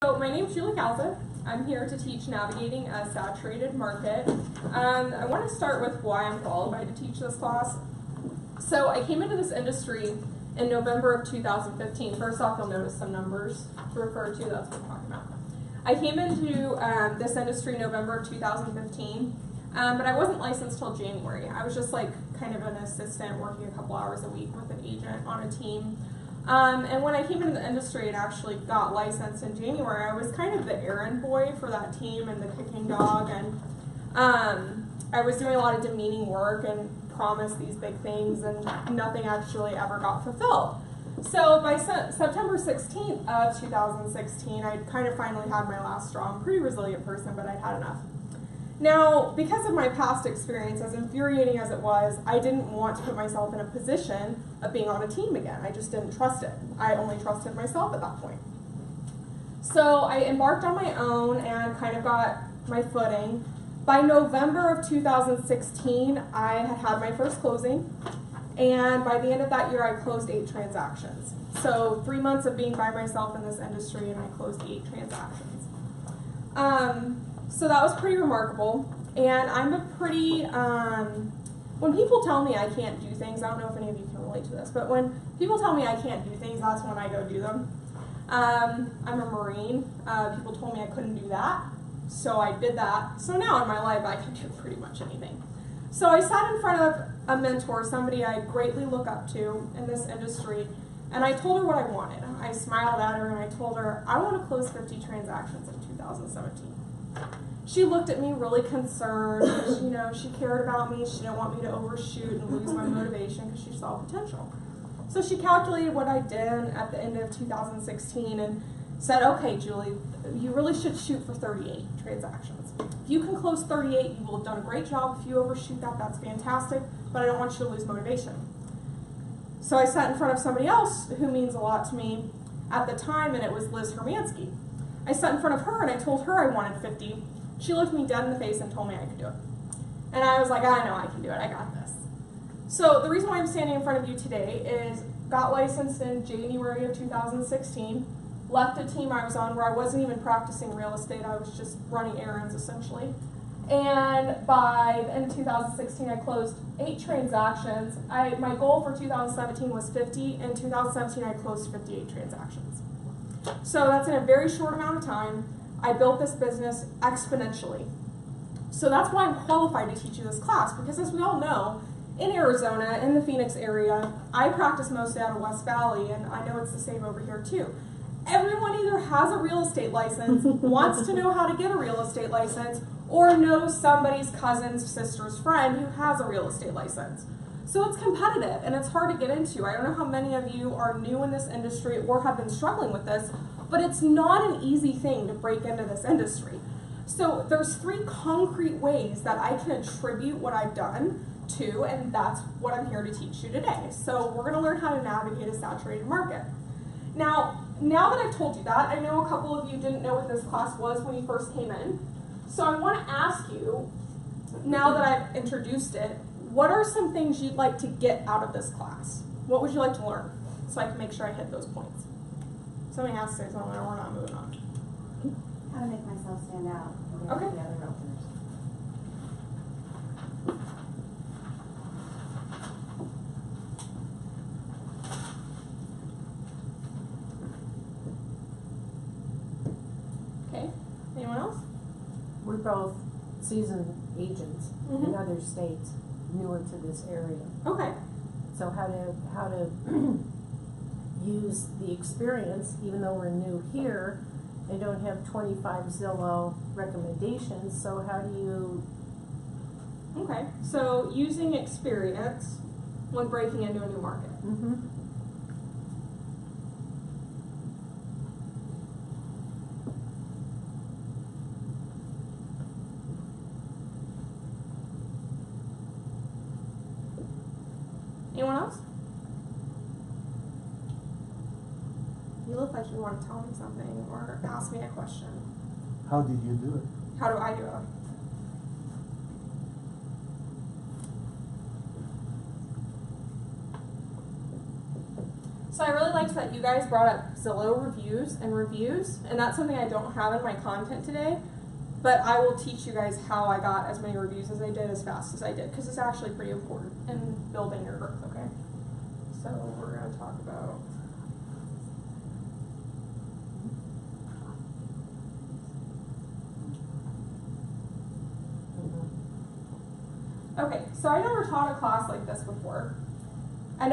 So my name is Calza. I'm here to teach navigating a saturated market. I want to start with why I'm qualified to teach this class. So I came into this industry in November of 2015. First off, you'll notice some numbers to refer to. That's what I'm talking about. I came into this industry November of 2015, but I wasn't licensed till January. I was just like kind of an assistant working a couple hours a week with an agent on a team. And when I came into the industry and actually got licensed in January, I was kind of the errand boy for that team and the kicking dog, and I was doing a lot of demeaning work and promised these big things, and nothing actually ever got fulfilled. So by September 16th of 2016, I'd kind of finally had my last straw. I'm a pretty resilient person, but I'd had enough. Now, because of my past experience, as infuriating as it was, I didn't want to put myself in a position of being on a team again. I just didn't trust it. I only trusted myself at that point. So I embarked on my own and kind of got my footing. By November of 2016, I had had my first closing, and by the end of that year, I closed 8 transactions. So 3 months of being by myself in this industry, and I closed 8 transactions. So that was pretty remarkable, and I'm a pretty, when people tell me I can't do things, I don't know if any of you can relate to this, but when people tell me I can't do things, that's when I go do them. I'm a Marine. People told me I couldn't do that, so I did that. So now in my life, I can do pretty much anything. So I sat in front of a mentor, somebody I greatly look up to in this industry, and I told her what I wanted. I smiled at her and I told her, I want to close 50 transactions in 2017. She looked at me really concerned. She cared about me. She didn't want me to overshoot and lose my motivation because she saw potential. So she calculated what I did at the end of 2016 and said, okay, Julie, you really should shoot for 38 transactions. If you can close 38, you will have done a great job. If you overshoot that, that's fantastic, but I don't want you to lose motivation. So I sat in front of somebody else who means a lot to me at the time, and it was Liz Hermansky. I sat in front of her and I told her I wanted 50. She looked me dead in the face and told me I could do it. And I was like, I know I can do it, I got this. So the reason why I'm standing in front of you today is got licensed in January of 2016, left a team I was on where I wasn't even practicing real estate, I was just running errands essentially. And by the end of 2016, I closed 8 transactions. My goal for 2017 was 50. In 2017, I closed 58 transactions. So that's in a very short amount of time. I built this business exponentially. So that's why I'm qualified to teach you this class, because as we all know, in Arizona, in the Phoenix area, I practice mostly out of West Valley, and I know it's the same over here too. Everyone either has a real estate license, wants to know how to get a real estate license, or knows somebody's cousin's sister's friend who has a real estate license. So it's competitive and it's hard to get into. I don't know how many of you are new in this industry or have been struggling with this, but it's not an easy thing to break into this industry. So there's 3 concrete ways that I can attribute what I've done to, and that's what I'm here to teach you today. So we're going to learn how to navigate a saturated market. Now that I've told you that, I know a couple of you didn't know what this class was when you first came in. So I want to ask you, now that I've introduced it, what are some things you'd like to get out of this class? What would you like to learn so I can make sure I hit those points? Somebody has to say something or we're not moving on. How to make myself stand out against Okay. the other realtors. Okay, anyone else? We're both seasoned agents in other states, newer to this area. Okay. So how to use the experience, even though we're new here and don't have 25 Zillow recommendations. So how do you? Okay, so using experience when breaking into a new market. Anyone else? You look like you want to tell me something or ask me a question. How did you do it? How do I do it? So I really liked that you guys brought up Zillow reviews, and that's something I don't have in my content today, but I will teach you guys how I got as many reviews as I did as fast as I did, because it's actually pretty important in building your growth, okay? So we're going to talk about... Okay, so I never taught a class like this before. I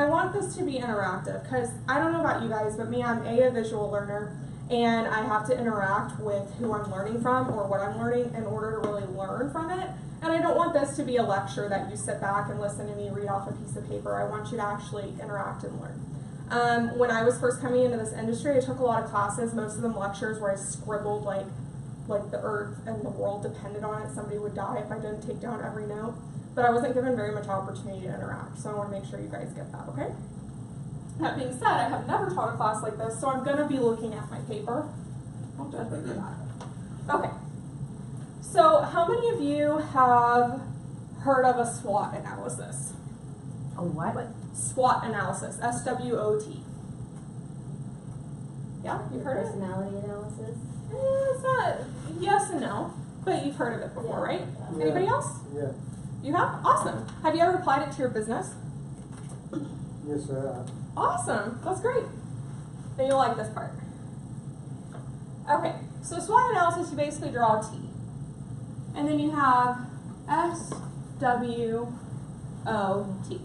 want this to be interactive, because I don't know about you guys, but me, I'm a visual learner, and I have to interact with who I'm learning from or what I'm learning in order to really learn from it. And I don't want this to be a lecture that you sit back and listen to me read off a piece of paper. I want you to actually interact and learn. When I was first coming into this industry, I took a lot of classes, most of them lectures, where I scribbled like the earth and the world depended on it. Somebody would die if I didn't take down every note. But I wasn't given very much opportunity to interact, so I want to make sure you guys get that, okay? That being said, I have never taught a class like this, so I'm going to be looking at my paper. Don't judge me for that. Okay. So how many of you have heard of a SWOT analysis? A what? SWOT analysis, S-W-O-T. Yeah, you've heard of it? Personality analysis. It's not yes and no, but you've heard of it before, right? Yeah. Anybody else? Yeah. You have? Awesome. Have you ever applied it to your business? Yes, sir. Awesome. That's great. Then you'll like this part. Okay, so SWOT analysis, you basically draw a T. And then you have S, W, O, T.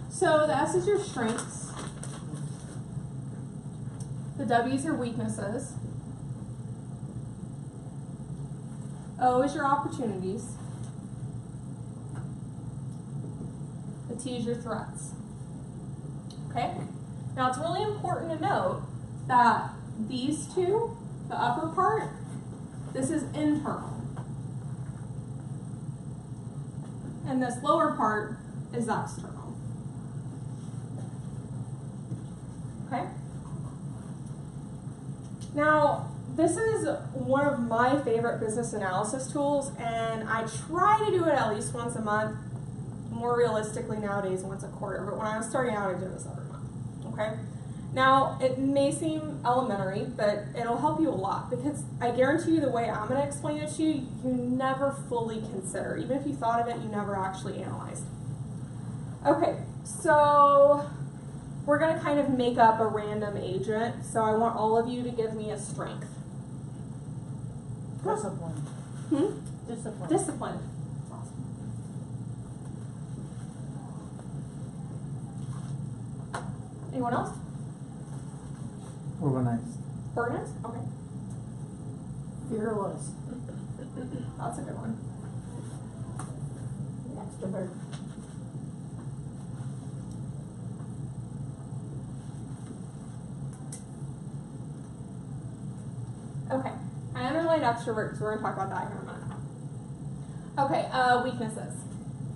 So the S is your strengths. The W's your weaknesses. O is your opportunities. The T is your threats. Okay? Now it's really important to note that these two, the upper part, this is internal. And this lower part is external. Okay? Now, this is one of my favorite business analysis tools, and I try to do it at least once a month. More realistically nowadays, once a quarter. But when I was starting out, I did this every month. Okay? Now, it may seem elementary, but it'll help you a lot, because I guarantee you the way I'm going to explain it to you, you never fully consider. Even if you thought of it, you never actually analyzed. Okay, so we're going to kind of make up a random agent. So I want all of you to give me a strength. Discipline. Discipline. Discipline. Awesome. Anyone else? Organized. Organized? Okay. Fearless. That's a good one. Extrovert. Okay. I underlined extrovert because we're going to talk about that here in a minute. Okay, weaknesses.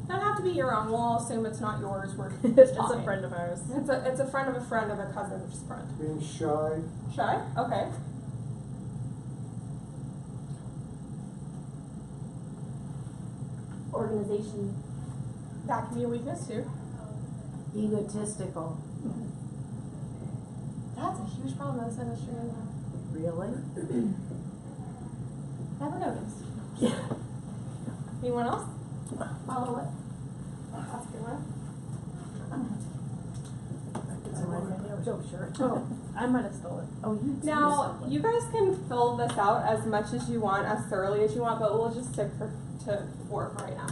Doesn't have to be your own. We'll assume it's not yours. We're It's talking. a friend of ours. It's a friend of a friend of a cousin's friend. Being shy. Shy? Okay. Organization. That can be a weakness too. Egotistical. That's a huge problem in this industry. Really? Never noticed. Yeah. Anyone else? Follow it. That's a good one. Oh, sure. Oh, I might have stolen it. Oh, you Now, you guys can fill this out as much as you want, as thoroughly as you want, but we'll just stick to 4 for right now.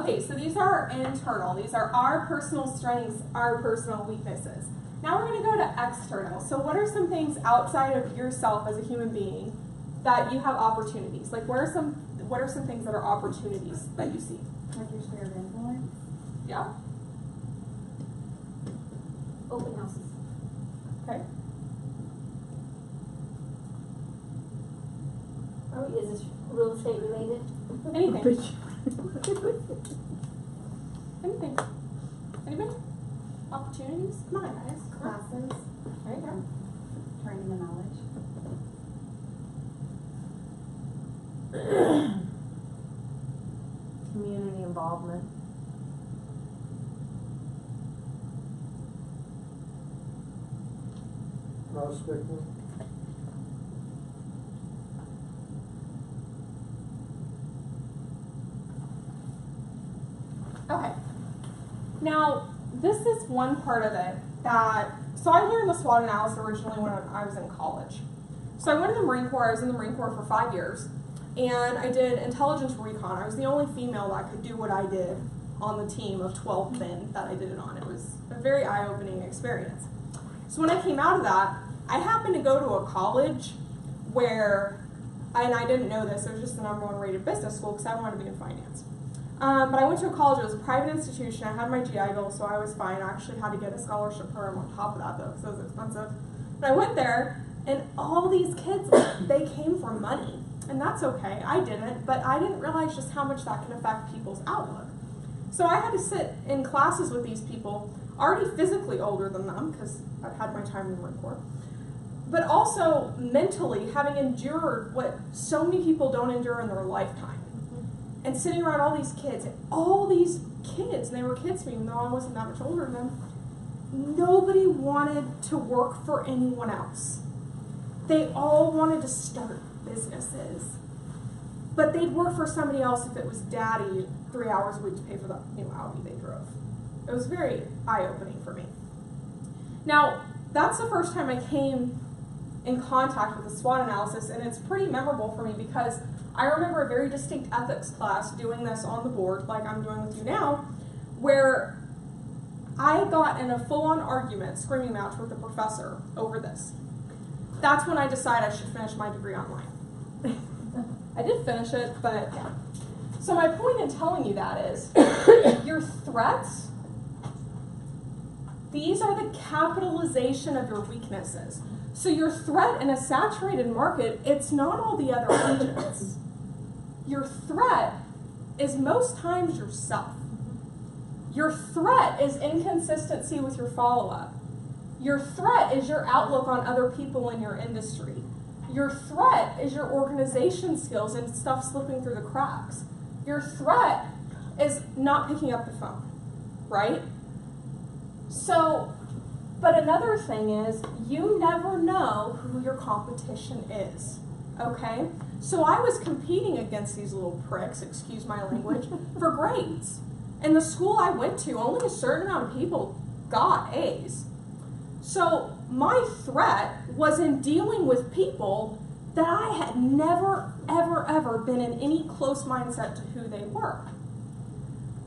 Okay, so these are internal. These are our personal strengths, our personal weaknesses. Now we're going to go to external. So what are some things outside of yourself as a human being that you have opportunities? Like, what are some things that are opportunities that you see? Like your sphere of influence. Yeah? Open houses. Okay. Oh, is this real estate related? Anything. Anything. Anybody? Opportunities? Come on, guys. Classes. There you go. Turning the knowledge. Community involvement. prospecting. Okay. Now, this is one part of it that, so I learned the SWOT analysis originally when I was in college. So I went to the Marine Corps. I was in the Marine Corps for 5 years, and I did intelligence recon. I was the only female that could do what I did on the team of 12 men that I did it on. It was a very eye-opening experience. So when I came out of that, I happened to go to a college where, and I didn't know this, it was just the #1 rated business school because I wanted to be in finance. But I went to a college, it was a private institution, I had my GI Bill, so I was fine. I actually had to get a scholarship program on top of that though, because it was expensive. But I went there, and all these kids, they came for money. And that's okay, I didn't, but I didn't realize just how much that can affect people's outlook. So I had to sit in classes with these people, already physically older than them, because I've had my time in the Marine Corps, but also mentally having endured what so many people don't endure in their lifetime. And sitting around all these kids, and they were kids to me, even though I wasn't that much older than them, nobody wanted to work for anyone else. They all wanted to start businesses. But they'd work for somebody else if it was daddy 3 hours a week to pay for the Audi they drove. It was very eye-opening for me. Now, that's the first time I came in contact with the SWOT analysis, and it's pretty memorable for me because I remember a very distinct ethics class doing this on the board, like I'm doing with you now, where I got in a full-on argument, screaming match with the professor over this. That's when I decided I should finish my degree online. I did finish it, but yeah. So my point in telling you that is, your threats, these are the capitalization of your weaknesses. So your threat in a saturated market, it's not all the other agents. Your threat is most times yourself. Your threat is inconsistency with your follow-up. Your threat is your outlook on other people in your industry. Your threat is your organization skills and stuff slipping through the cracks. Your threat is not picking up the phone, right? So, but another thing is, you never know who your competition is, okay? So I was competing against these little pricks, excuse my language, for grades. And the school I went to, only a certain amount of people got A's. So my threat was in dealing with people that I had never, ever, ever been in any close mindset to who they were.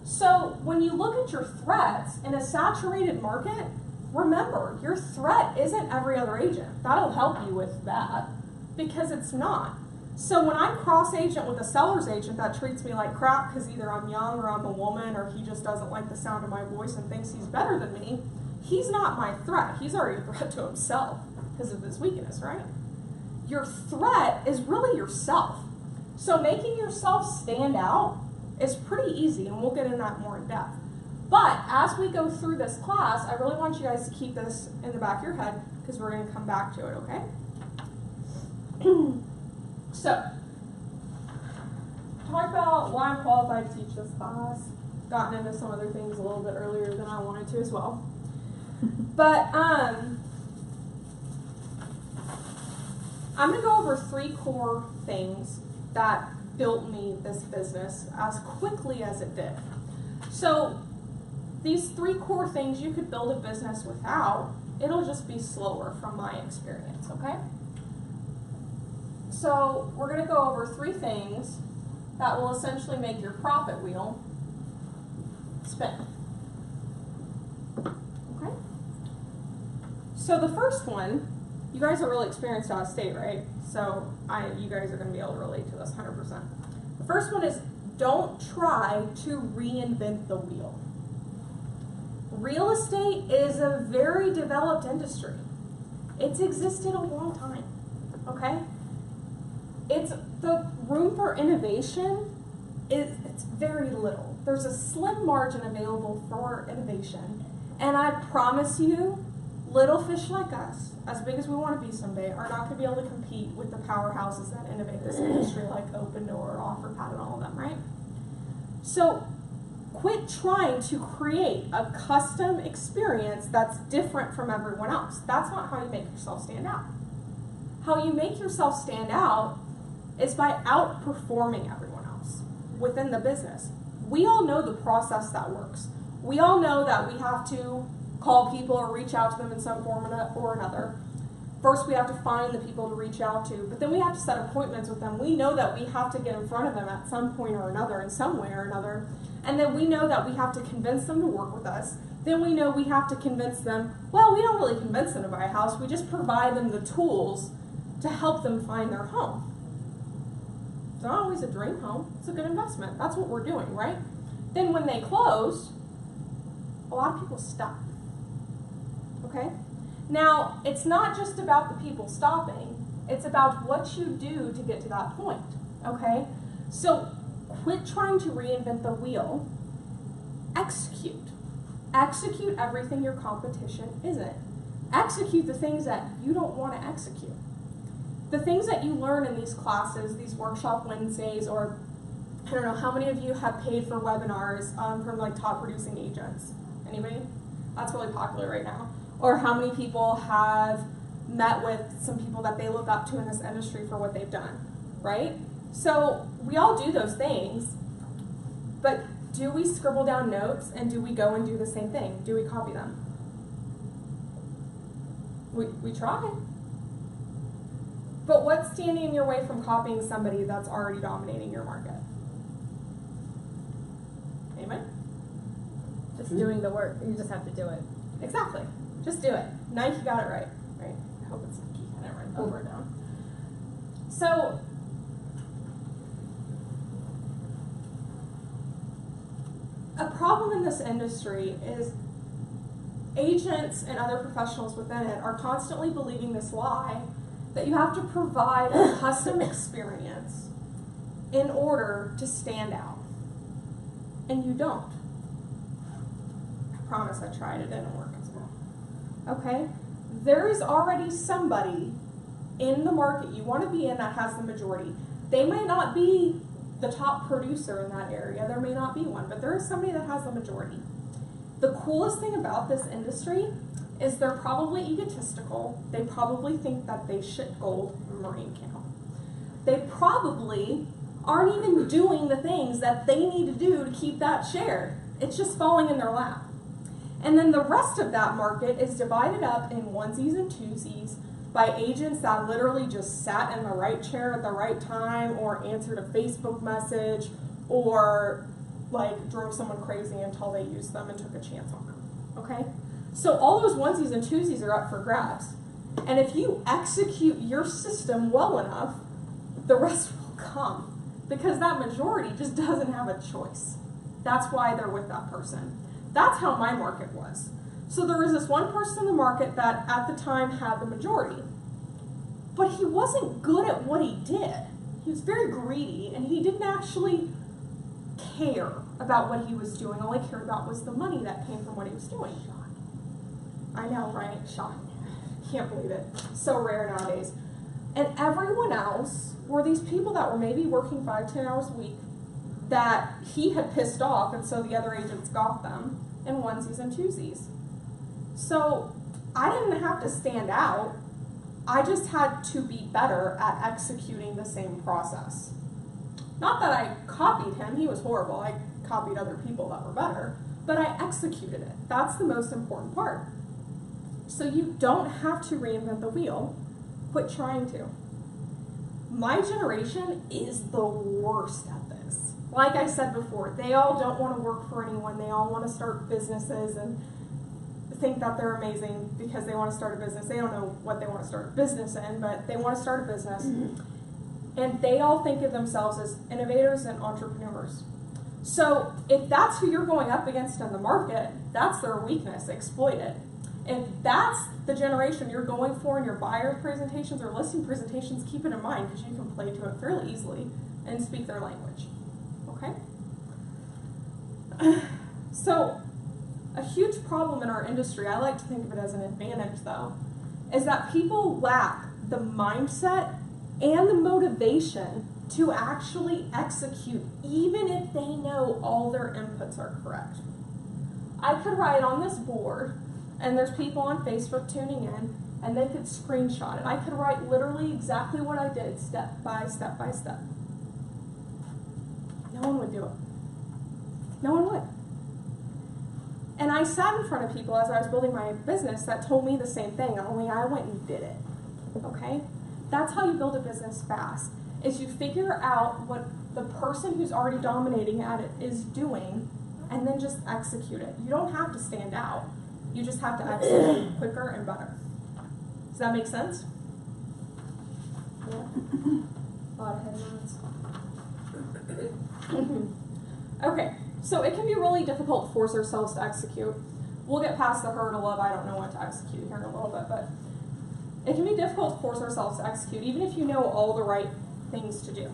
So when you look at your threats in a saturated market, remember, your threat isn't every other agent. That'll help you with that, because it's not. So when I cross-agent with a seller's agent that treats me like crap because either I'm young or I'm a woman or he just doesn't like the sound of my voice and thinks he's better than me, he's not my threat. He's already a threat to himself because of his weakness, right? Your threat is really yourself. So making yourself stand out is pretty easy, and we'll get into that more in depth. But as we go through this class, I really want you guys to keep this in the back of your head because we're going to come back to it, okay? So, talk about why I'm qualified to teach this class. Gotten into some other things a little bit earlier than I wanted to as well. But I'm going to go over 3 core things that built me this business as quickly as it did. So these 3 core things you could build a business without. It'll just be slower from my experience, okay? So we're going to go over 3 things that will essentially make your profit wheel spin. Okay? So the first one, you guys are really experienced out of state, right? So you guys are going to be able to relate to this 100%. The first one is, don't try to reinvent the wheel. Real estate is a very developed industry. It's existed a long time, okay? It's the room for innovation it's very little. There's a slim margin available for innovation. And I promise you, little fish like us, as big as we want to be someday, are not going to be able to compete with the powerhouses that innovate this industry like Open Door, OfferPad, and all of them, right? So quit trying to create a custom experience that's different from everyone else. That's not how you make yourself stand out. How you make yourself stand out is by outperforming everyone else within the business. We all know the process that works. We all know that we have to call people or reach out to them in some form or another. First, we have to find the people to reach out to, but then we have to set appointments with them. We know that we have to get in front of them at some point or another, in some way or another. And then we know that we have to convince them to work with us. Then we know we have to convince them, well, we don't really convince them to buy a house. We just provide them the tools to help them find their home. It's not always a dream home. It's a good investment. That's what we're doing, right? Then when they close, a lot of people stop. Okay? Now, it's not just about the people stopping. It's about what you do to get to that point. Okay? So quit trying to reinvent the wheel. Execute. Execute everything your competition isn't. Execute the things that you don't want to execute. The things that you learn in these classes, these workshop Wednesdays, or I don't know, how many of you have paid for webinars from like top producing agents? Anybody? That's really popular right now. Or how many people have met with some people that they look up to in this industry for what they've done, right? So we all do those things, but do we scribble down notes and do we go and do the same thing? Do we copy them? We try. But what's standing in your way from copying somebody that's already dominating your market? Anybody? Just doing the work. You just have to do it. Exactly. Just do it. Nike got it right. Right? I hope it's Nike. I never write over it down. So, a problem in this industry is agents and other professionals within it are constantly believing this lie that you have to provide a custom experience in order to stand out. And you don't. I promise I tried. It didn't work as well. Okay? There is already somebody in the market you want to be in that has the majority. They may not be the top producer in that area. There may not be one, but there is somebody that has the majority. The coolest thing about this industry is they're probably egotistical. They probably think that they shit gold in marine camp. They probably aren't even doing the things that they need to do to keep that share. It's just falling in their lap. And then the rest of that market is divided up in onesies and twosies by agents that literally just sat in the right chair at the right time or answered a Facebook message or like drove someone crazy until they used them and took a chance on them. Okay? So all those onesies and twosies are up for grabs. And if you execute your system well enough, the rest will come. Because that majority just doesn't have a choice. That's why they're with that person. That's how my market was. So there was this one person in the market that at the time had the majority. But he wasn't good at what he did. He was very greedy and he didn't actually care about what he was doing. All he cared about was the money that came from what he was doing. I know, right? Shocking. Can't believe it. So rare nowadays. And everyone else were these people that were maybe working 5-10 hours a week that he had pissed off, and so the other agents got them in onesies and twosies. So I didn't have to stand out. I just had to be better at executing the same process. Not that I copied him. He was horrible. I copied other people that were better. But I executed it. That's the most important part. So you don't have to reinvent the wheel. Quit trying to. My generation is the worst at this. Like I said before, they all don't want to work for anyone. They all want to start businesses and think that they're amazing because they want to start a business. They don't know what they want to start a business in, but they want to start a business. And they all think of themselves as innovators and entrepreneurs. So if that's who you're going up against in the market, that's their weakness. Exploit it. If that's the generation you're going for in your buyer presentations or listing presentations, keep it in mind because you can play to it fairly easily and speak their language. Okay? So, a huge problem in our industry, I like to think of it as an advantage though, is that people lack the mindset and the motivation to actually execute, even if they know all their inputs are correct. I could write on this board, and there's people on Facebook tuning in, and they could screenshot it. I could write literally exactly what I did, step by step by step. No one would do it. No one would. And I sat in front of people as I was building my business that told me the same thing, only I went and did it. Okay? That's how you build a business fast, is you figure out what the person who's already dominating at it is doing, and then just execute it. You don't have to stand out. You just have to execute quicker and better. Does that make sense? Yeah. A lot of head nods. Okay, so it can be really difficult to force ourselves to execute. We'll get past the hurdle of I don't know what to execute here in a little bit, but it can be difficult to force ourselves to execute, even if you know all the right things to do.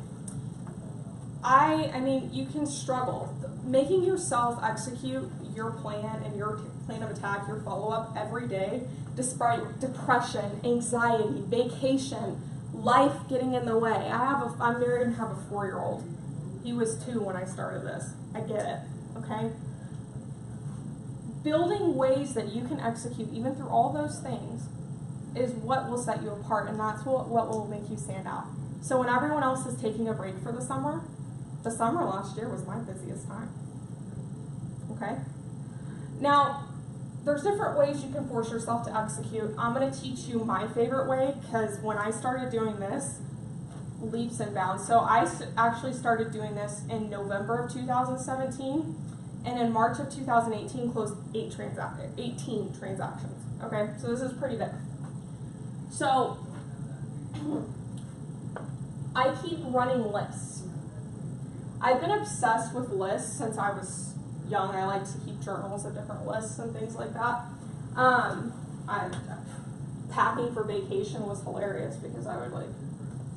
I mean, you can struggle. Making yourself execute your plan and your plan of attack, your follow-up every day, despite depression, anxiety, vacation, life getting in the way. I'm married and have a 4-year-old. He was 2 when I started this. I get it, okay? Building ways that you can execute even through all those things is what will set you apart, and that's what will make you stand out. So when everyone else is taking a break for the summer last year was my busiest time. Okay? Now, there's different ways you can force yourself to execute. I'm going to teach you my favorite way, because when I started doing this, leaps and bounds. So I actually started doing this in November of 2017, and in March of 2018 closed 18 transactions. Okay? So this is pretty big. So I keep running lists. I've been obsessed with lists since I was young. I like to keep journals of different lists and things like that. Packing for vacation was hilarious because I would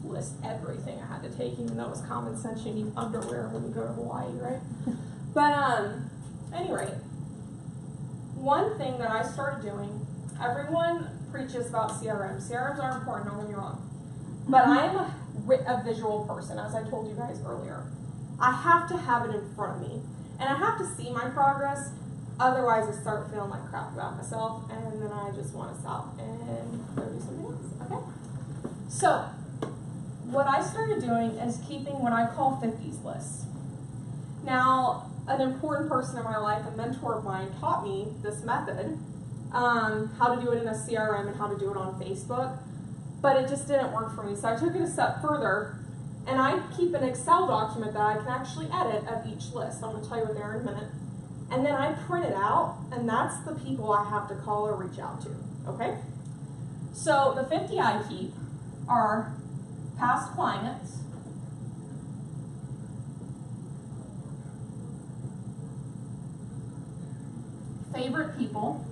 list everything I had to take, even though it was common sense. You need underwear when you go to Hawaii, right? But anyway, one thing that I started doing, everyone preaches about CRMs. CRMs are important, don't get me wrong. But I am a visual person, as I told you guys earlier. I have to have it in front of me. And I have to see my progress, otherwise I start feeling like crap about myself, and then I just want to stop and go do something else, okay? So, what I started doing is keeping what I call 50s lists. Now, an important person in my life, a mentor of mine, taught me this method, how to do it in a CRM and how to do it on Facebook, but it just didn't work for me. So I took it a step further, and I keep an Excel document that I can actually edit of each list. I'm going to tell you what they are in a minute. And then I print it out, and that's the people I have to call or reach out to, okay? So the 50 I keep are past clients, favorite people,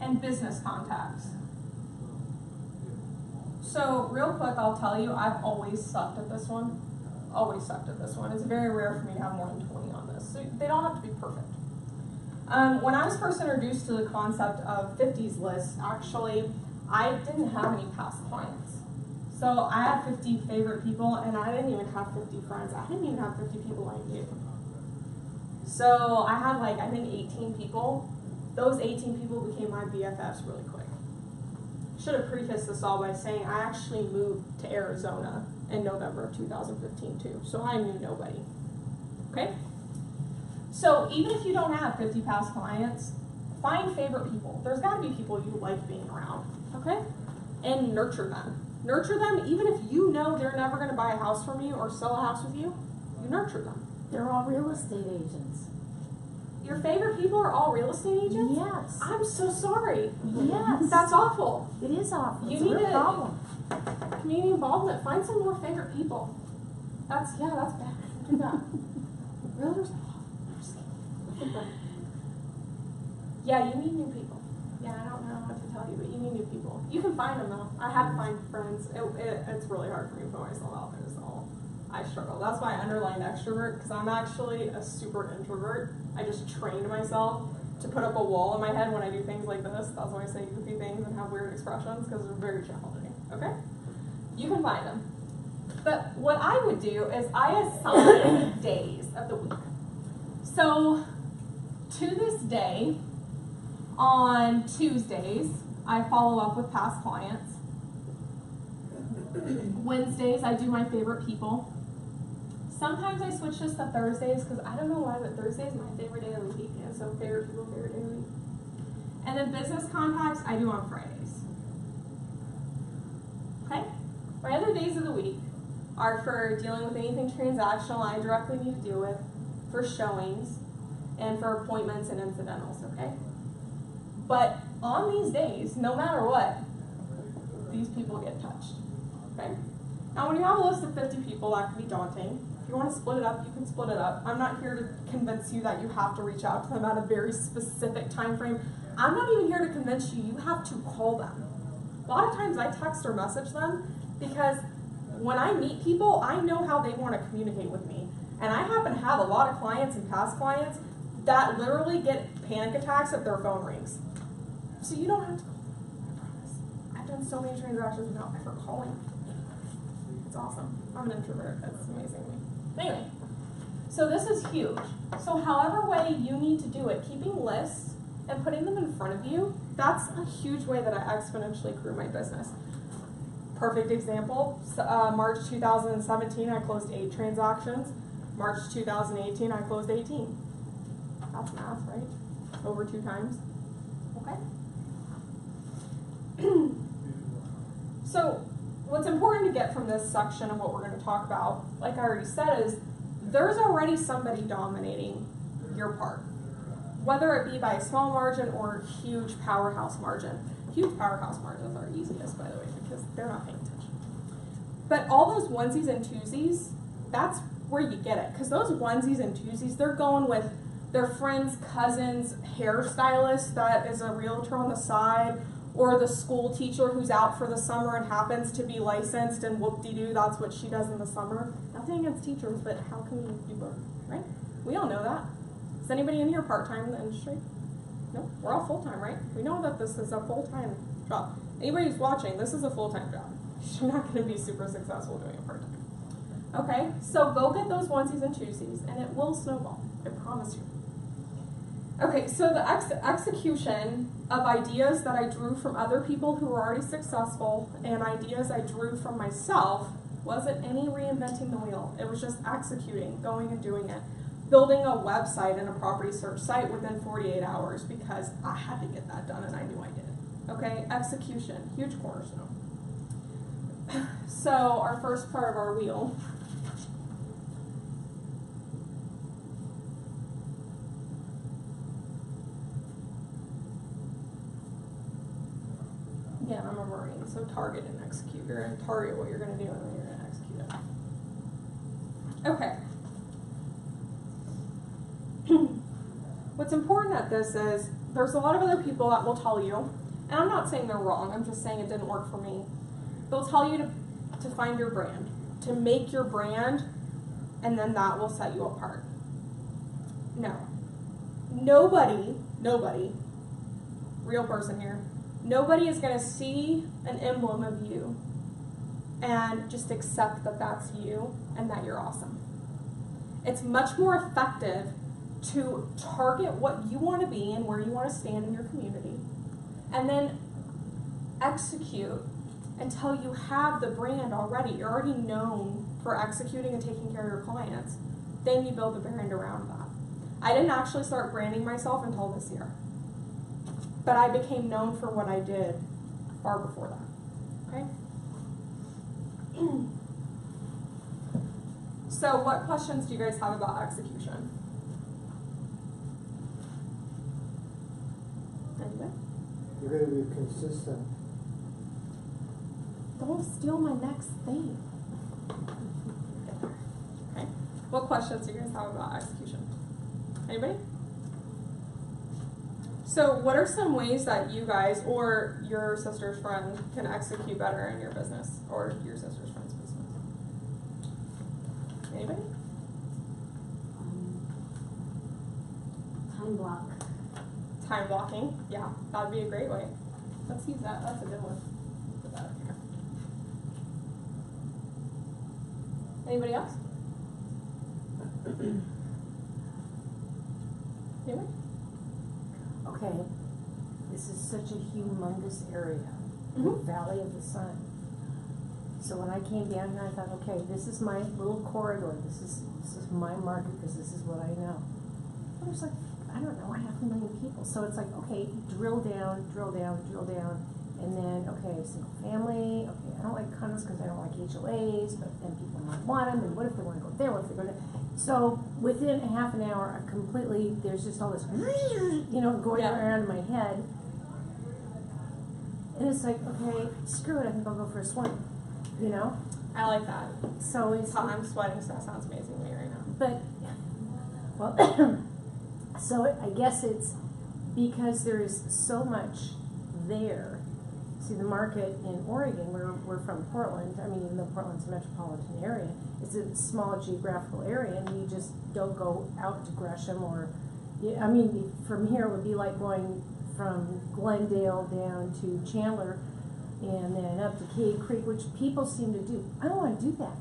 and business contacts. So real quick, I'll tell you, I've always sucked at this one. Always sucked at this one. It's very rare for me to have more than 20 on this. So they don't have to be perfect. When I was first introduced to the concept of 50s lists, actually, I didn't have any past clients. So I had 50 favorite people, and I didn't even have 50 friends. I didn't even have 50 people I knew. So I had I think 18 people. Those 18 people became my BFFs really quick. Should have prefaced this all by saying I actually moved to Arizona in November of 2015 too, so I knew nobody. Okay? So even if you don't have 50 past clients, find favorite people. There's got to be people you like being around, okay? And nurture them. Nurture them even if you know they're never going to buy a house from you or sell a house with you. You nurture them. They're all real estate agents. Your favorite people are all real estate agents? Yes. I'm so sorry. Yes. That's awful. It is awful. You It's need a real to- problem. Community involvement. Find some more favorite people. That's bad. Don't do that. Realtors. Yeah, you need new people. Yeah, I don't know what to tell you, but you need new people. You can find them though. I had to find friends. It's really hard for me to put myself out there. So I struggle. That's why I underlined extrovert, because I'm actually a super introvert. I just trained myself to put up a wall in my head when I do things like this. That's why I say goofy things and have weird expressions, because they're very challenging. Okay? You can find them. But what I would do is I assign days of the week. So to this day, on Tuesdays, I follow up with past clients. Wednesdays, I do my favorite people. Sometimes I switch this to Thursdays because I don't know why, but Thursday is my favorite day of the week. And so favorite people, favorite day of the week. And then business contacts, I do on Fridays. Okay? My other days of the week are for dealing with anything transactional I directly need to deal with, for showings, and for appointments and incidentals, okay? But on these days, no matter what, these people get touched, okay? Now when you have a list of 50 people, that can be daunting. If you want to split it up, you can split it up. I'm not here to convince you that you have to reach out to them at a very specific time frame. I'm not even here to convince you have to call them. A lot of times I text or message them because when I meet people, I know how they want to communicate with me. And I happen to have a lot of clients and past clients that literally get panic attacks if their phone rings. So you don't have to call them, I promise. I've done so many transactions without ever calling. It's awesome. I'm an introvert. That's amazing to me. Anyway, so this is huge. So however way you need to do it, keeping lists and putting them in front of you, that's a huge way that I exponentially grew my business. Perfect example, March 2017, I closed 8 transactions. March 2018, I closed 18. That's math, right? Over 2 times. Okay? So, what's important to get from this section of what we're going to talk about, like I already said, is there's already somebody dominating your part. Whether it be by a small margin or a huge powerhouse margin. Huge powerhouse margins are easiest, by the way, because they're not paying attention. But all those onesies and twosies, that's where you get it. Because those onesies and twosies, they're going with their friend's cousin's hairstylist that is a realtor on the side, or the school teacher who's out for the summer and happens to be licensed, and whoop-de-doo, that's what she does in the summer. Nothing against teachers, but how can you do both, right? We all know that. Is anybody in here part-time in the industry? No, we're all full-time, right? We know that this is a full-time job. Anybody who's watching, this is a full-time job. You're not going to be super successful doing it part-time. Okay, so go get those onesies and twosies, and it will snowball. I promise you. Okay, so the execution of ideas that I drew from other people who were already successful and ideas I drew from myself wasn't any reinventing the wheel. It was just executing, going and doing it. Building a website and a property search site within 48 hours because I had to get that done and I knew I did. Okay, execution, huge cornerstone. So our first part of our wheel. Again, I'm a Marine, so target and execute. You're going to target what you're going to do and then you're going to execute it. Okay. What's important at this is there's a lot of other people that will tell you, and I'm not saying they're wrong, I'm just saying it didn't work for me. They'll tell you to find your brand, to make your brand, and then that will set you apart. No. Nobody, real person here, nobody is going to see an emblem of you and just accept that that's you and that you're awesome. It's much more effective to target what you want to be and where you want to stand in your community, and then execute until you have the brand already. You're already known for executing and taking care of your clients. Then you build the brand around that. I didn't actually start branding myself until this year, but I became known for what I did far before that. Okay? So what questions do you guys have about execution? You're going to be consistent. Don't steal my next thing. Okay. What questions do you guys have about execution? Anybody? So what are some ways that you guys or your sister's friend can execute better in your business or your sister's friend's business? Anybody? Time block. Time blocking, yeah, that would be a great way. Let's use that, that's a good one. Put that up here. Anybody else? Anybody? Okay, this is such a humongous area, the Mhm. Valley of the Sun. So when I came down here, I thought, okay, this is my little corridor. This is my market because this is what I know. There's like, I don't know, 500,000 people. So it's like, okay, drill down, and then, okay, single family. Okay, I don't like condos because I don't like HOAs, but then people might want them. And what if they want to go there? What if they go there? So within a half an hour, I completely, there's just all this, going Yeah. around in my head. And it's like, okay, screw it, I think I'll go for a swim, I like that. So it's, I'm sweating, so that sounds amazing to me right now. but, well, so I guess it's because there's so much there. See, the market in Oregon, we're from Portland, I mean, even though Portland's a metropolitan area, it's a small geographical area, and you just don't go out to Gresham or, I mean, from here it would be like going from Glendale down to Chandler and then up to Cave Creek, which people seem to do. I don't want to do that.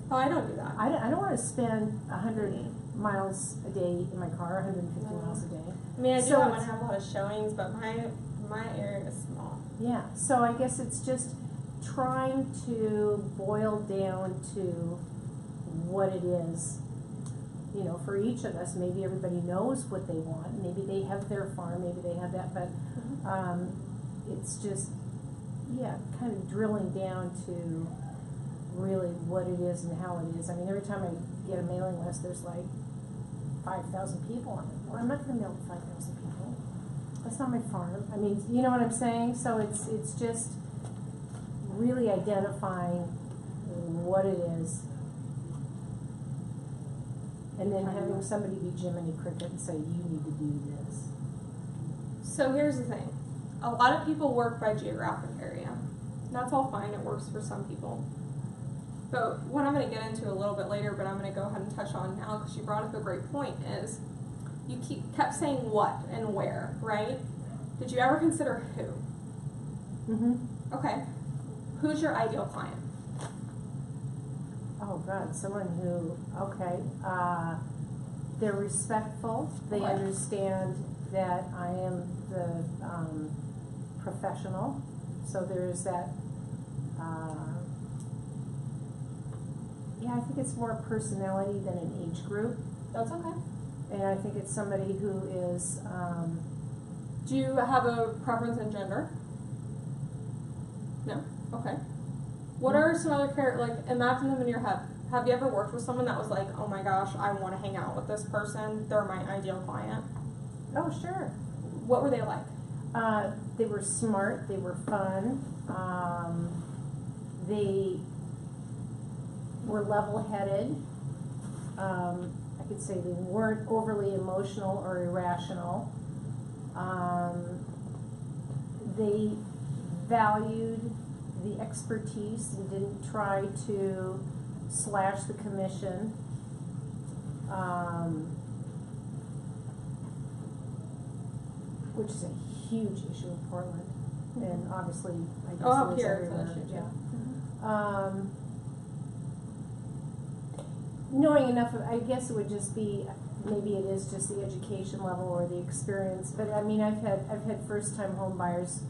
Oh, I don't do that. I don't want to spend 100 miles a day in my car, 150 miles a day. I mean, I do So that when I it's- have a lot of showings, but my area is small. Yeah, so I guess it's just trying to boil down to what it is, for each of us. Maybe everybody knows what they want. Maybe they have their farm, maybe they have that, but it's just, kind of drilling down to really what it is and how it is. I mean, every time I get a mailing list, there's like 5,000 people on it. Well, I'm not going to mail to 5,000 people. That's not my farm. I mean, you know what I'm saying? So it's just really identifying what it is, and then having somebody be Jiminy Cricket and say, you need to do this. So here's the thing. A lot of people work by geographic area. That's all fine. It works for some people. But what I'm going to get into a little bit later, but I'm going to go ahead and touch on now because you brought up a great point, is you kept saying what and where, right? Did you ever consider who? Mm-hmm. Okay. Who's your ideal client? Oh, God, someone who, they're respectful. They Okay. understand that I am the professional. So there's that, I think it's more personality than an age group. That's okay. And I think it's somebody who is, Do you have a preference in gender? No? Okay. What are some other imagine them in your head. Have you ever worked with someone that was like, oh my gosh, I want to hang out with this person, they're my ideal client? oh, sure. What were they like? They were smart, they were fun, they were level-headed. I could say they weren't overly emotional or irrational. They valued the expertise and didn't try to slash the commission. Which is a huge issue in Portland, and obviously, I guess Up it is here it's an everywhere. issue too. Knowing enough, I guess it would just be, maybe it is just the education level or the experience, but I mean, I've had first-time home buyers,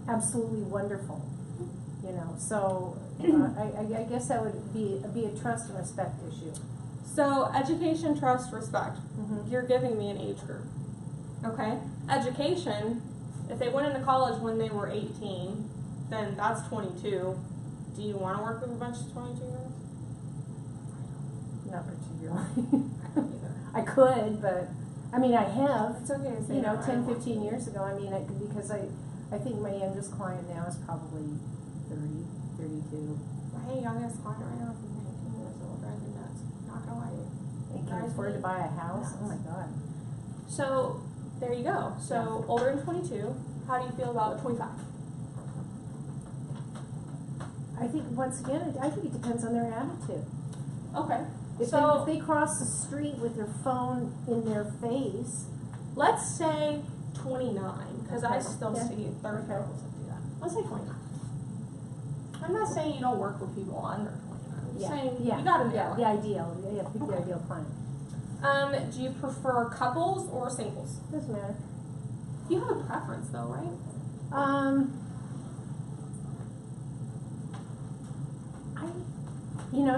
absolutely wonderful, so I guess that would be a trust and respect issue. So education, trust, respect. Mhm. You're giving me an age group. Okay? Education, if they went into college when they were 18, then that's 22. Do you want to work with a bunch of 22-year-olds? Not particularly. I don't either. I could, but, I mean, I have. It's okay to say no, I 10, don't want 15 to. years ago, I mean, because I think my youngest client now is probably 30, 32. My youngest client right now is 19 years old, drives me nuts. Not gonna lie to you. And can Drives afford me to buy a house? nuts. Oh my God. So, there you go. So, older than 22, how do you feel about 25? I think, once again, I think it depends on their attitude. Okay. If they cross the street with their phone in their face, Let's say 29, because I Okay. still Yeah. see 30 Okay. year olds that do that. Let's say 29. I'm not saying you don't work with people under 29. I'm Yeah, saying yeah, you gotta yeah, nail the it. ideal, yeah, pick the ideal client. Do you prefer couples or singles? Doesn't matter. You have a preference though, right?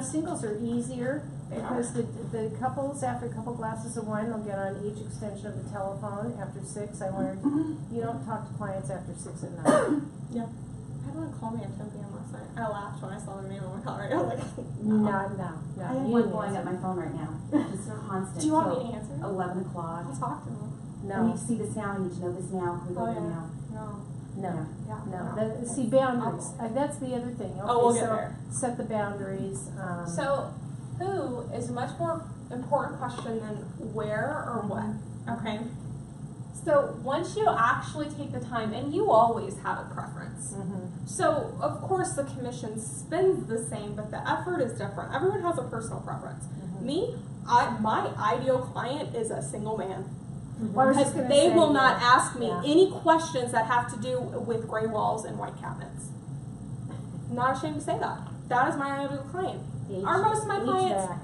Singles are easier They because the couples, after a couple glasses of wine, they'll get on each extension of the telephone. After 6, I learned you don't talk to clients after 6 at night. Yeah. I had one call me at 10 p.m. last night. I laughed when I saw their name on my caller. I was like, No. I have You one didn't blowing answer. up my phone right now. Just constant. do you want till me to answer? 11 o'clock. I'll talk to them. I need to see this now. I need to know this now. Can we go Oh, there yeah. now? No. No. Yeah. See, boundaries. That's the other thing. Okay, Oh, we'll get so there. set the boundaries. So, who is a much more important question than where or what. Okay? So, once you actually take the time, and you always have a preference. Mhm. So, of course, the commission spends the same, but the effort is different. Everyone has a personal preference. Me, my ideal client is a single man. Well, I was Because just gonna they say, will not yeah. ask me Yeah. any questions that have to do with gray walls and white cabinets. Not ashamed to say that. That is my ideal client. Are most of my clients HVAC.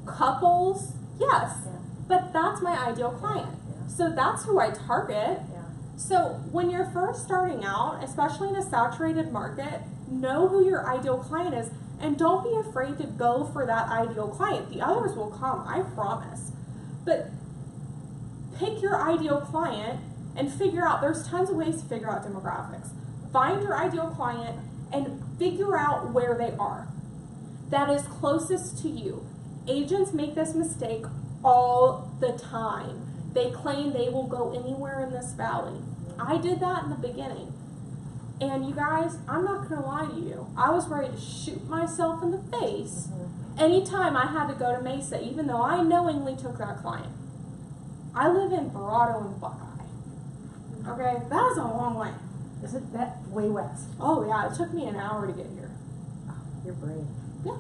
couples? Yes. Yeah. But that's my ideal client. Yeah. So that's who I target. Yeah. So when you're first starting out, especially in a saturated market, know who your ideal client is and don't be afraid to go for that ideal client. The others will come, I promise. But pick your ideal client and figure out, there's tons of ways to figure out demographics. Find your ideal client and figure out where they are. That is closest to you. Agents make this mistake all the time. They claim they will go anywhere in this valley. I did that in the beginning. And you guys, I'm not gonna lie to you. I was ready to shoot myself in the face anytime I had to go to Mesa, even though I knowingly took that client. I live in Barado and Buckeye. Okay, that is a long way. Is it that way west? Oh yeah, it took me an hour to get here. You're brave. Yeah.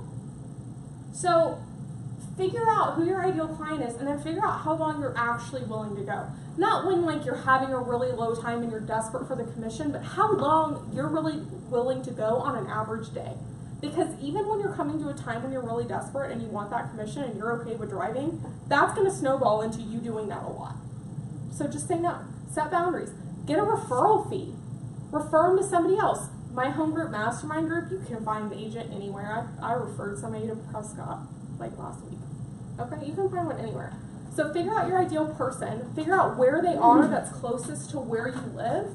So figure out who your ideal client is and then figure out how long you're actually willing to go. Not when like you're having a really low time and you're desperate for the commission, but how long you're really willing to go on an average day. Because even when you're coming to a time when you're really desperate and you want that commission and you're okay with driving, that's going to snowball into you doing that a lot. So just say no. Set boundaries. Get a referral fee. Refer them to somebody else. My home group mastermind group, you can find an agent anywhere. I referred somebody to Prescott like last week. Okay, you can find one anywhere. So figure out your ideal person, figure out where they are that's closest to where you live,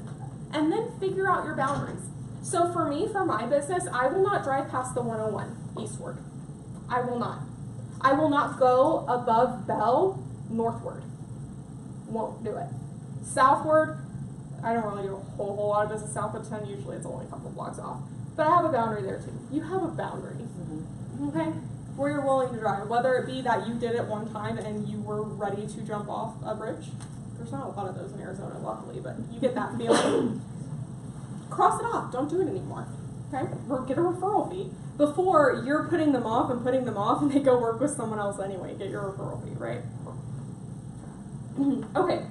and then figure out your boundaries. So for me, for my business, I will not drive past the 101 eastward. I will not. I will not go above Bell northward. Won't do it. Southward, I don't really do a whole lot of business south of 10. Usually it's only a couple blocks off. But I have a boundary there too. You have a boundary. Okay? Where you're willing to drive. Whether it be that you did it one time and you were ready to jump off a bridge. There's not a lot of those in Arizona, luckily, but you get that feeling. Cross it off. Don't do it anymore. Okay? Or get a referral fee. Before you're putting them off and they go work with someone else anyway. Get your referral fee, right? Okay.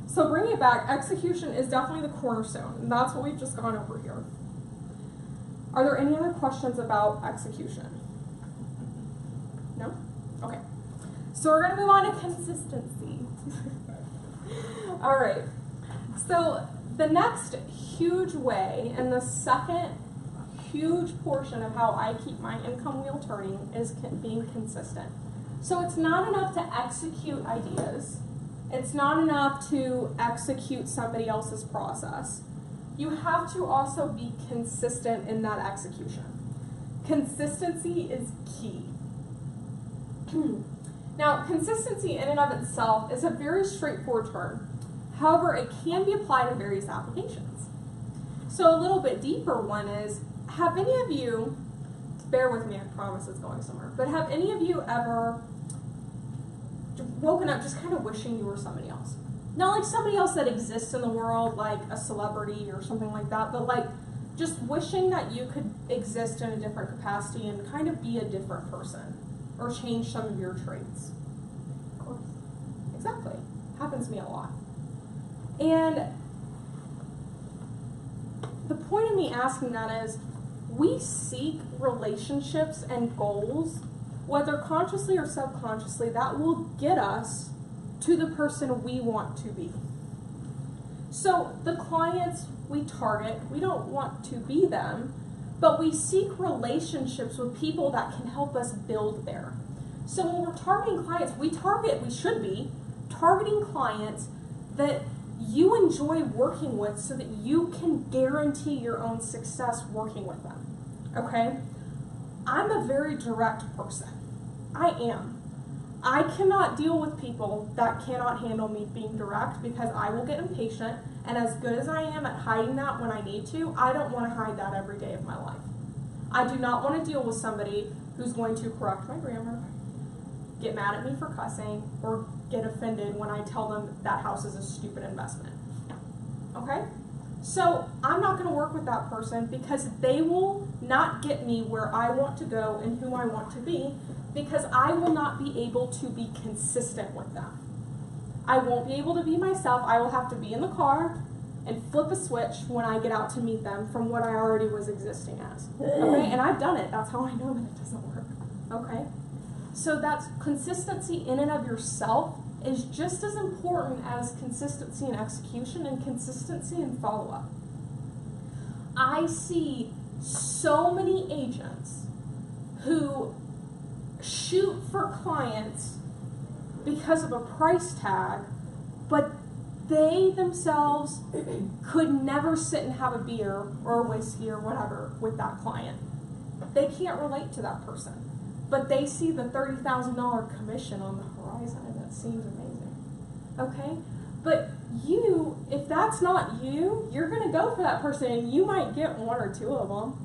So bringing it back, execution is definitely the cornerstone. And that's what we've just gone over here. Are there any other questions about execution? No? Okay. So we're going to move on to consistency. All right. So the next huge way and the second huge portion of how I keep my income wheel turning is being consistent. So it's not enough to execute ideas. It's not enough to execute somebody else's process. You have to also be consistent in that execution. Consistency is key. Now, consistency in and of itself is a very straightforward term. However, it can be applied in various applications. So a little bit deeper one is, have any of you, bear with me, I promise it's going somewhere, but have any of you ever woken up just kind of wishing you were somebody else? Not like somebody else that exists in the world, like a celebrity or something like that, but like just wishing that you could exist in a different capacity and kind of be a different person or change some of your traits. Of course. Exactly. Happens to me a lot. And the point of me asking that is, we seek relationships and goals, whether consciously or subconsciously, that will get us to the person we want to be. So the clients we target, we don't want to be them, but we seek relationships with people that can help us build there. So when we're targeting clients, we should be targeting clients that you enjoy working with so that you can guarantee your own success working with them, okay? I'm a very direct person. I am. I cannot deal with people that cannot handle me being direct because I will get impatient, and as good as I am at hiding that when I need to, I don't want to hide that every day of my life. I do not want to deal with somebody who's going to correct my grammar, get mad at me for cussing, or get offended when I tell them that house is a stupid investment. Okay? So I'm not going to work with that person because they will not get me where I want to go and who I want to be, because I will not be able to be consistent with them. I won't be able to be myself. I will have to be in the car and flip a switch when I get out to meet them from what I already was existing as. Okay? And I've done it. That's how I know that it doesn't work. Okay? So that's consistency in and of yourself is just as important as consistency in execution and consistency in follow-up. I see so many agents who shoot for clients because of a price tag, but they themselves could never sit and have a beer or a whiskey or whatever with that client. They can't relate to that person. But they see the $30,000 commission on the horizon, and that seems amazing. Okay? But you, if that's not you, you're going to go for that person, and you might get one or two of them.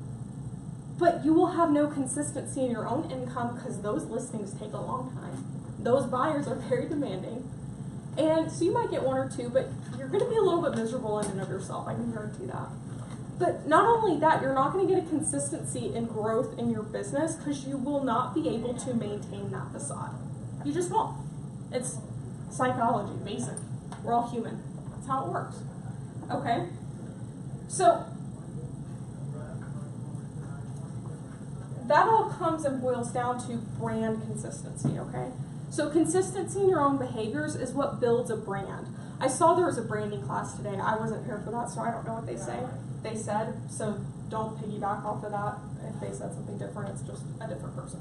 But you will have no consistency in your own income because those listings take a long time. Those buyers are very demanding. And so you might get one or two, but you're going to be a little bit miserable in and of yourself. I can guarantee that. But not only that, you're not going to get a consistency in growth in your business because you will not be able to maintain that facade. You just won't. It's psychology, basic. We're all human. That's how it works. Okay? So that all comes and boils down to brand consistency, okay? So consistency in your own behaviors is what builds a brand. I saw there was a branding class today. I wasn't here for that, so I don't know what they said, so don't piggyback off of that. If they said something different, it's just a different person.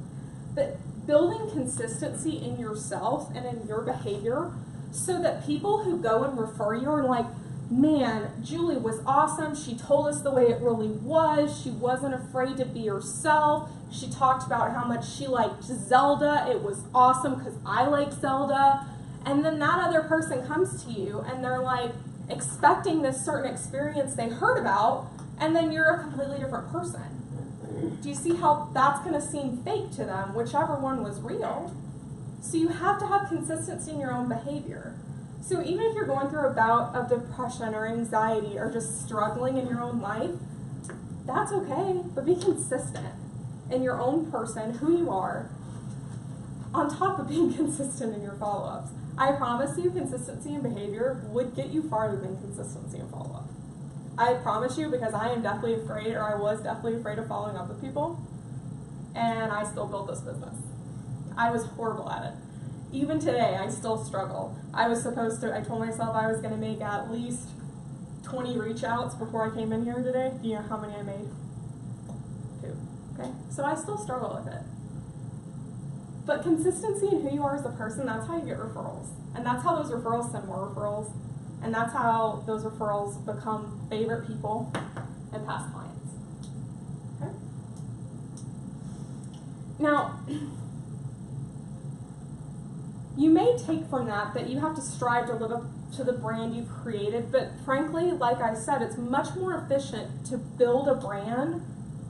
But building consistency in yourself and in your behavior so that people who go and refer you are like, man, Julie was awesome. She told us the way it really was. She wasn't afraid to be herself. She talked about how much she liked Zelda. It was awesome because I like Zelda. And then that other person comes to you and they're like expecting this certain experience they heard about, and then you're a completely different person. Do you see how that's going to seem fake to them, whichever one was real? So you have to have consistency in your own behavior. So even if you're going through a bout of depression or anxiety or just struggling in your own life, that's okay, but be consistent in your own person, who you are, on top of being consistent in your follow-ups. I promise you, consistency in behavior would get you farther than consistency in follow-up. I promise you, because I am deathly afraid, or I was deathly afraid of following up with people, and I still built this business. I was horrible at it. Even today, I still struggle. I told myself I was going to make at least 20 reach outs before I came in here today. Do you know how many I made? 2. Okay? So I still struggle with it. But consistency in who you are as a person, that's how you get referrals. And that's how those referrals send more referrals. And that's how those referrals become favorite people and past clients. Okay? Now, you may take from that you have to strive to live up to the brand you've created, but frankly, like I said, it's much more efficient to build a brand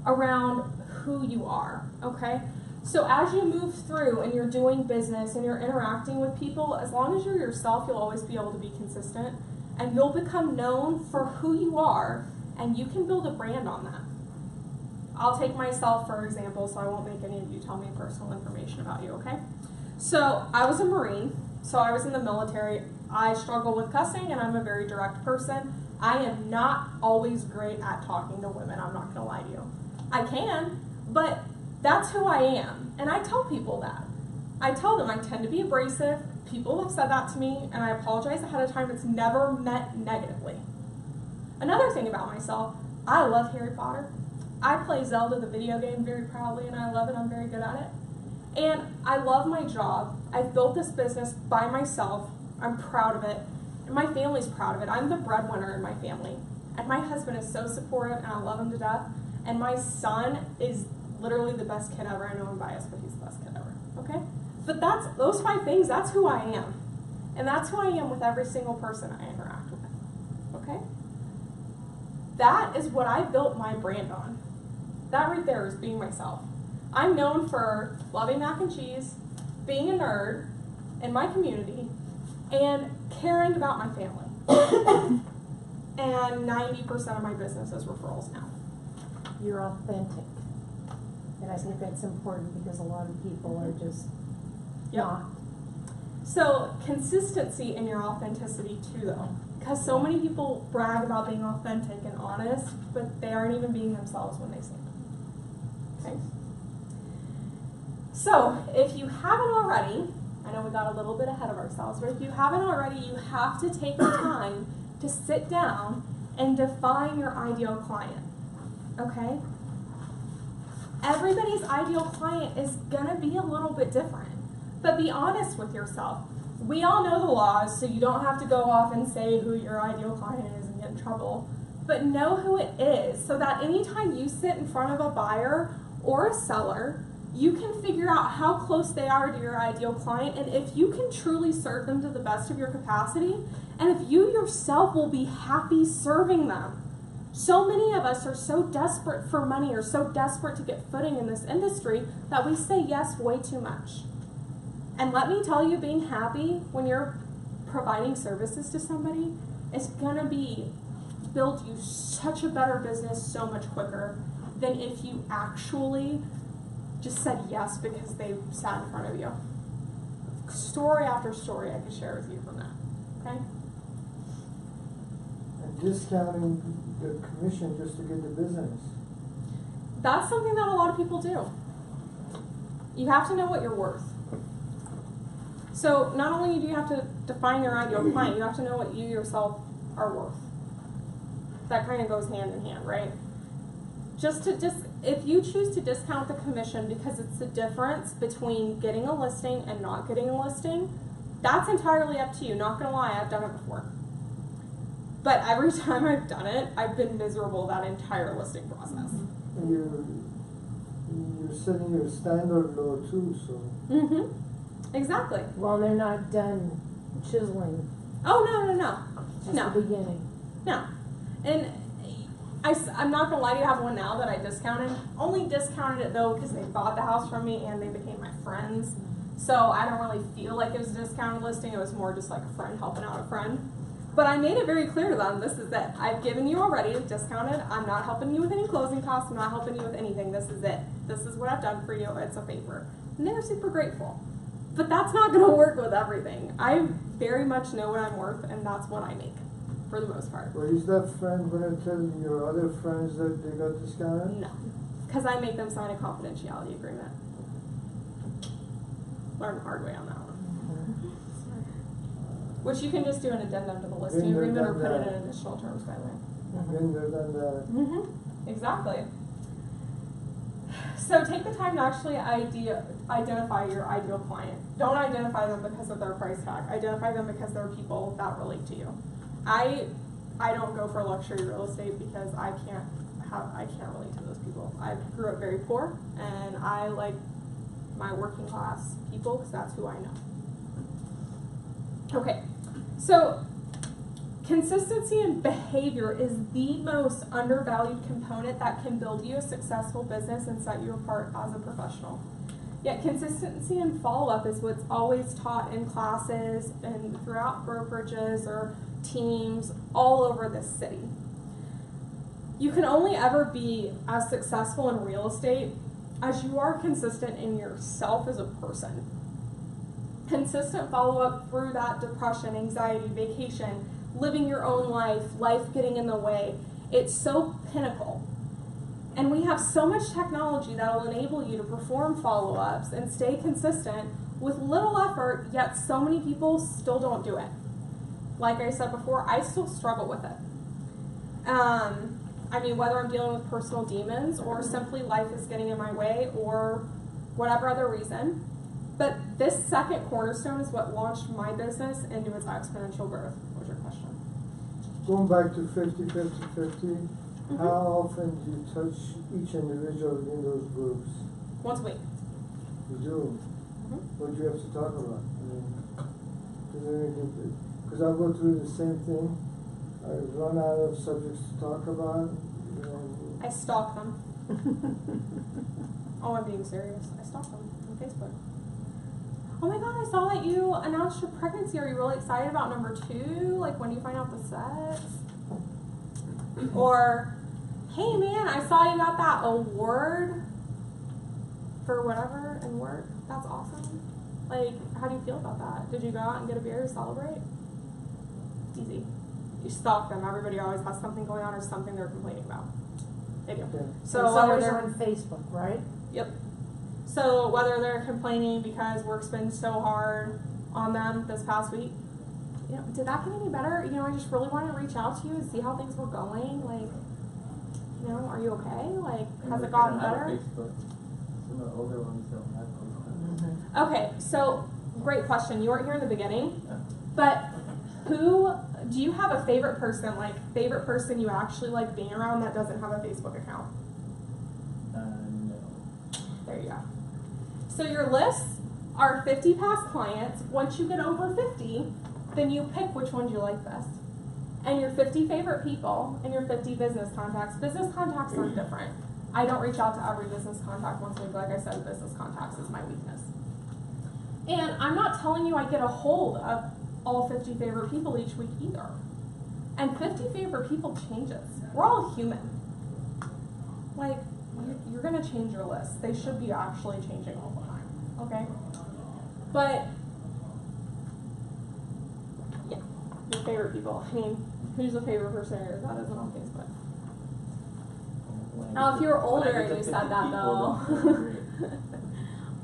around who you are, okay? So as you move through and you're doing business and you're interacting with people, as long as you're yourself, you'll always be able to be consistent, and you'll become known for who you are, and you can build a brand on that. I'll take myself for example, so I won't make any of you tell me personal information about you, okay? So I was a Marine, so I was in the military. I struggle with cussing, and I'm a very direct person. I am not always great at talking to women, I'm not going to lie to you. I can, but that's who I am. And I tell people that. I tell them I tend to be abrasive. People have said that to me, and I apologize ahead of time. It's never meant negatively. Another thing about myself, I love Harry Potter. I play Zelda, the video game, very proudly, and I love it. I'm very good at it. And I love my job. I've built this business by myself. I'm proud of it. And my family's proud of it. I'm the breadwinner in my family. And my husband is so supportive, and I love him to death. And my son is literally the best kid ever. I know I'm biased, but he's the best kid ever. Okay? But those 5 things, that's who I am. And that's who I am with every single person I interact with. Okay? That is what I built my brand on. That right there is being myself. I'm known for loving mac and cheese, being a nerd in my community, and caring about my family. And 90% of my business is referrals now. You're authentic. And I think that's important because a lot of people are just not. So consistency in your authenticity too, though. Because so many people brag about being authentic and honest, but they aren't even being themselves when they say it. Okay? So if you haven't already, I know we got a little bit ahead of ourselves, but if you haven't already, you have to take the time to sit down and define your ideal client. Okay? Everybody's ideal client is going to be a little bit different. But be honest with yourself. We all know the laws, so you don't have to go off and say who your ideal client is and get in trouble. But know who it is so that anytime you sit in front of a buyer or a seller, you can figure out how close they are to your ideal client and if you can truly serve them to the best of your capacity and if you yourself will be happy serving them. So many of us are so desperate for money or so desperate to get footing in this industry that we say yes way too much. And let me tell you, being happy when you're providing services to somebody is going to build you such a better business so much quicker than if you actually just said yes because they sat in front of you. Story after story I could share with you from that. Okay? And discounting the commission just to get the business. That's something that a lot of people do. You have to know what you're worth. So not only do you have to define your ideal client, you have to know what you yourself are worth. That kind of goes hand in hand, right? If you choose to discount the commission because it's the difference between getting a listing and not getting a listing, that's entirely up to you. Not gonna lie, I've done it before. But every time I've done it, I've been miserable that entire listing process. And you're setting your standard low too, so. Mm-hmm. Exactly. Well, they're not done chiseling. Oh, no. Just No. the beginning. No. And I'm not going to lie to you, I have one now that I discounted. Only discounted it, though, because they bought the house from me and they became my friends. So I don't really feel like it was a discounted listing. It was more just like a friend helping out a friend. But I made it very clear to them, this is it. I've given you already discounted. I'm not helping you with any closing costs. I'm not helping you with anything. This is it. This is what I've done for you. It's a favor. And they were super grateful. But that's not going to work with everything. I very much know what I'm worth, and that's what I make, for the most part. Well, is that friend going to tell your other friends that they got discounted? No. Because I make them sign a confidentiality agreement. Learned the hard way on that one. Which you can just do an addendum to the listing agreement or put it in additional terms, by the way. Been there, done that. Mm-hmm. Exactly. So take the time to actually identify your ideal client. Don't identify them because of their price tag. Identify them because they're people that relate to you. I don't go for luxury real estate because I can't relate to those people. I grew up very poor, and I like my working class people because that's who I know. Okay, so consistency in behavior is the most undervalued component that can build you a successful business and set you apart as a professional. Yet consistency and follow-up is what's always taught in classes and throughout brokerages or teams all over this city. You can only ever be as successful in real estate as you are consistent in yourself as a person. Consistent follow-up through that depression, anxiety, vacation, living your own life getting in the way. It's so pinnacle. And we have so much technology that will enable you to perform follow-ups and stay consistent with little effort, yet so many people still don't do it. Like I said before, I still struggle with it. I mean, whether I'm dealing with personal demons or simply life is getting in my way or whatever other reason. But this second cornerstone is what launched my business into its exponential growth. What was your question? Going back to 50-50-50, how often do you touch each individual in those groups? Once a week. You do? What do you have to talk about? I mean, because I go through the same thing. I run out of subjects to talk about. You know. I stalk them. Oh, I'm being serious. I stalk them on Facebook. Oh my god, I saw that you announced your pregnancy. Are you really excited about number 2? Like, when do you find out the sex? Or, hey man, I saw you got that award for whatever in work. That's awesome. Like, how do you feel about that? Did you go out and get a beer to celebrate? Easy. You stalk them. Everybody always has something going on or something they're complaining about. They do. Okay. So whether they're they're on Facebook, right? Yep. So whether they're complaining because work's been so hard on them this past week, you know, did that get any better? You know, I just really wanted to reach out to you and see how things were going. Like, you know, are you okay? Like, has it gotten better? Facebook. Some of the older ones don't have Facebook. Okay, so great question. You weren't here in the beginning, Yeah. but who do you have a favorite person? Like, favorite person you actually like being around that doesn't have a Facebook account? No. There you go. So your lists are 50 past clients. Once you get over 50, then you pick which ones you like best. And your 50 favorite people and your 50 business contacts. Business contacts are different. I don't reach out to every business contact once a week. Like I said, business contacts is my weakness. And I'm not telling you I get a hold of all 50 favorite people each week either. And 50 favorite people changes. We're all human. Like, you're going to change your list. They should be actually changing all the time, okay? But, yeah, your favorite people. I mean, who's the favorite person of yours that isn't on Facebook? Now, if you were older and you said that, though.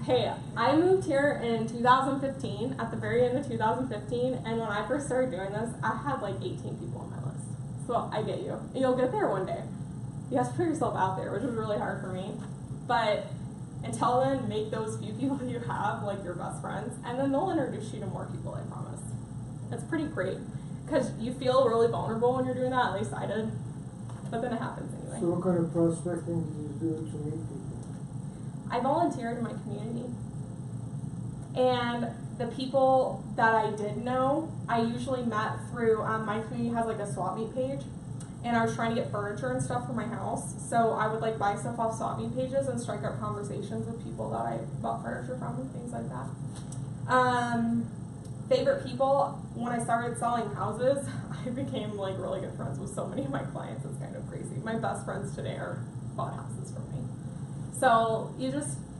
Hey, I moved here in 2015, at the very end of 2015, and when I first started doing this, I had like 18 people on my list. So I get you. You'll get there one day. You have to put yourself out there, which was really hard for me. But until then, make those few people you have like your best friends, and then they'll introduce you to more people, I promise. It's pretty great, because you feel really vulnerable when you're doing that, at least I did. But then it happens anyway. So what kind of prospecting do you do to meet people? I volunteered in my community. And the people that I did know, I usually met through, my community has like a swap meet page. And I was trying to get furniture and stuff for my house. So I would like buy stuff off swap meet pages and strike up conversations with people that I bought furniture from and things like that. Favorite people, when I started selling houses, I became like really good friends with so many of my clients. It's kind of crazy. My best friends today are bought houses from me. So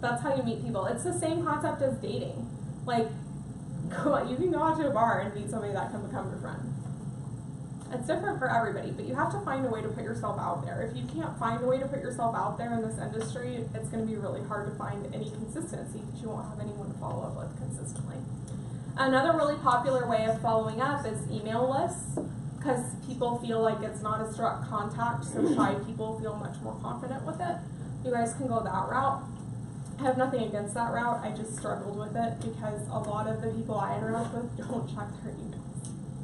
that's how you meet people. It's the same concept as dating. Like, you can go out to a bar and meet somebody that can become your friend. It's different for everybody, but you have to find a way to put yourself out there. If you can't find a way to put yourself out there in this industry, it's going to be really hard to find any consistency because you won't have anyone to follow up with consistently. Another really popular way of following up is email lists, because people feel like it's not a direct contact, so shy people feel much more confident with it. You guys can go that route. I have nothing against that route. I just struggled with it because a lot of the people I interact with don't check their emails.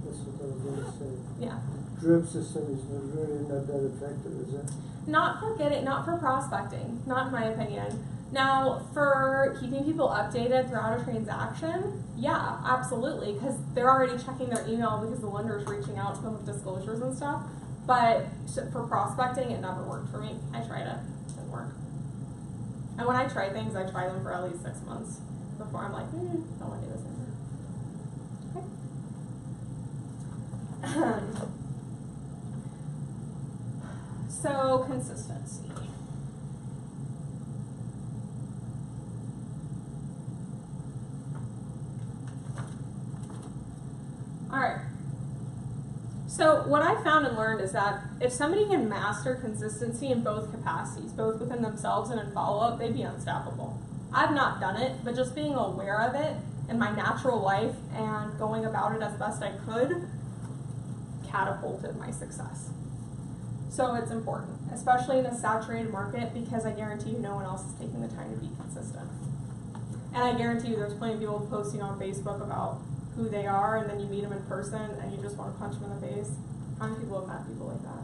That's what I was going to say. Yeah. Drip system is really not that effective, is it? Not for prospecting, not in my opinion. Now, for keeping people updated throughout a transaction, yeah, absolutely, because they're already checking their email because the lender's reaching out to them with disclosures and stuff. But for prospecting, it never worked for me. I tried it. It didn't work. And when I try things, I try them for at least 6 months before I'm like, don't want to do this anymore. Okay. So, consistency. Alright. So what I found and learned is that if somebody can master consistency in both capacities, both within themselves and in follow-up, they'd be unstoppable. I've not done it, but just being aware of it in my natural life and going about it as best I could catapulted my success. So it's important, especially in a saturated market, because I guarantee you no one else is taking the time to be consistent. And I guarantee you there's plenty of people posting on Facebook about who they are, and then you meet them in person and you just want to punch them in the face. How many people have met people like that?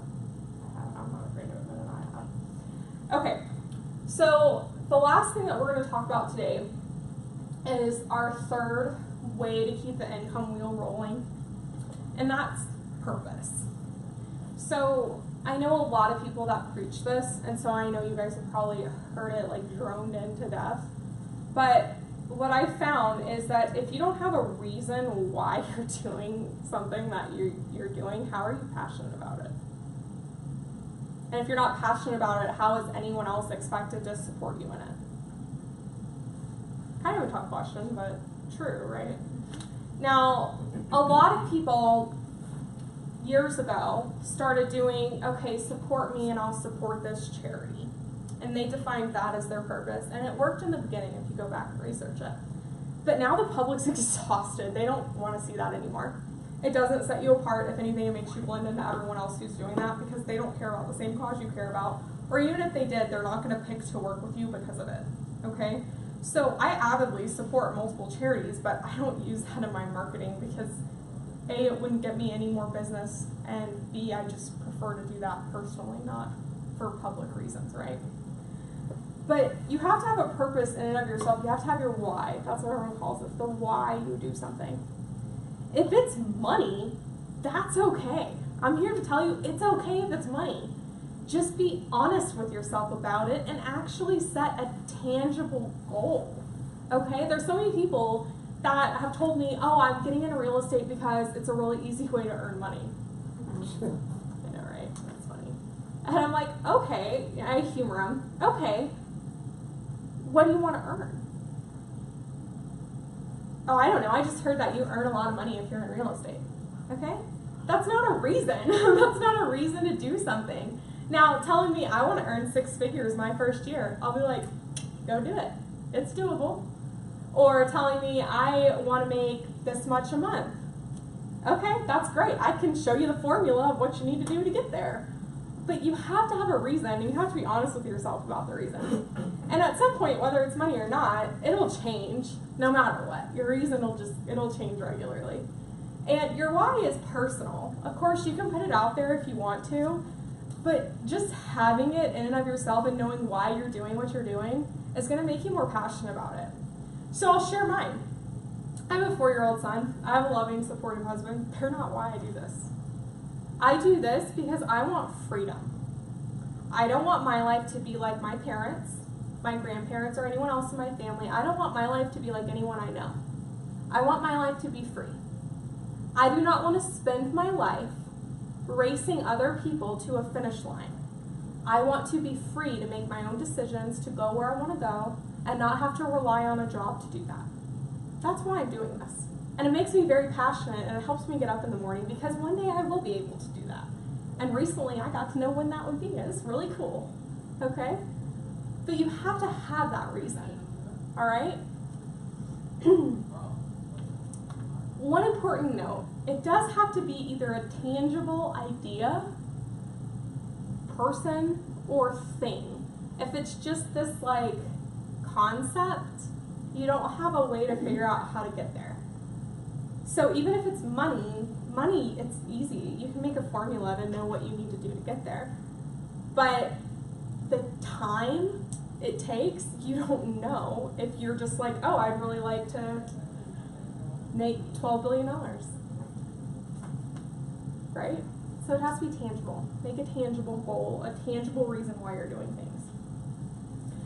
I'm not afraid to admit it, I have. Okay, so the last thing that we're going to talk about today is our third way to keep the income wheel rolling, and that's purpose. So I know a lot of people that preach this, and so I know you guys have probably heard it like droned in to death, but what I found is that if you don't have a reason why you're doing something that you're doing, how are you passionate about it? And if you're not passionate about it, how is anyone else expected to support you in it? Kind of a tough question, but true, right? Now, a lot of people years ago started doing, okay, support me and I'll support this charity. And they defined that as their purpose. And it worked in the beginning if you go back and research it. But now the public's exhausted. They don't want to see that anymore. It doesn't set you apart. If anything, it makes you blend into everyone else who's doing that because they don't care about the same cause you care about. Or even if they did, they're not going to pick to work with you because of it. Okay? So I avidly support multiple charities, but I don't use that in my marketing because A, it wouldn't get me any more business, and B, I just prefer to do that personally, not for public reasons, right? But you have to have a purpose in and of yourself. You have to have your why. That's what everyone calls it, the why you do something. If it's money, that's okay. I'm here to tell you it's okay if it's money. Just be honest with yourself about it and actually set a tangible goal. Okay? There's so many people that have told me, oh, I'm getting into real estate because it's a really easy way to earn money. I know, right? That's funny. And I'm like, okay, I humor them. Okay, what do you want to earn? Oh, I don't know. I just heard that you earn a lot of money if you're in real estate. Okay? That's not a reason. That's not a reason to do something. Now, telling me I want to earn 6 figures my first year, I'll be like, go do it. It's doable. Or telling me I want to make this much a month. Okay, that's great. I can show you the formula of what you need to do to get there. But you have to have a reason, and you have to be honest with yourself about the reason. And at some point, whether it's money or not, it'll change no matter what. Your reason it'll change regularly. And your why is personal. Of course, you can put it out there if you want to, but just having it in and of yourself and knowing why you're doing what you're doing is going to make you more passionate about it. So I'll share mine. I have a 4-year-old son. I have a loving, supportive husband. They're not why I do this. I do this because I want freedom. I don't want my life to be like my parents, my grandparents, or anyone else in my family. I don't want my life to be like anyone I know. I want my life to be free. I do not want to spend my life racing other people to a finish line. I want to be free to make my own decisions, to go where I want to go, and not have to rely on a job to do that. That's why I'm doing this. And it makes me very passionate, and it helps me get up in the morning because one day I will be able to do that. And recently I got to know when that would be. It's really cool. Okay? But you have to have that reason. All right? One important note, it does have to be either a tangible idea, person, or thing. If it's just this like concept, you don't have a way to figure out how to get there. So even if it's money, it's easy. You can make a formula to know what you need to do to get there. But the time it takes, you don't know if you're just like, oh, I'd really like to make $12 billion. Right? So it has to be tangible. Make a tangible goal, a tangible reason why you're doing things.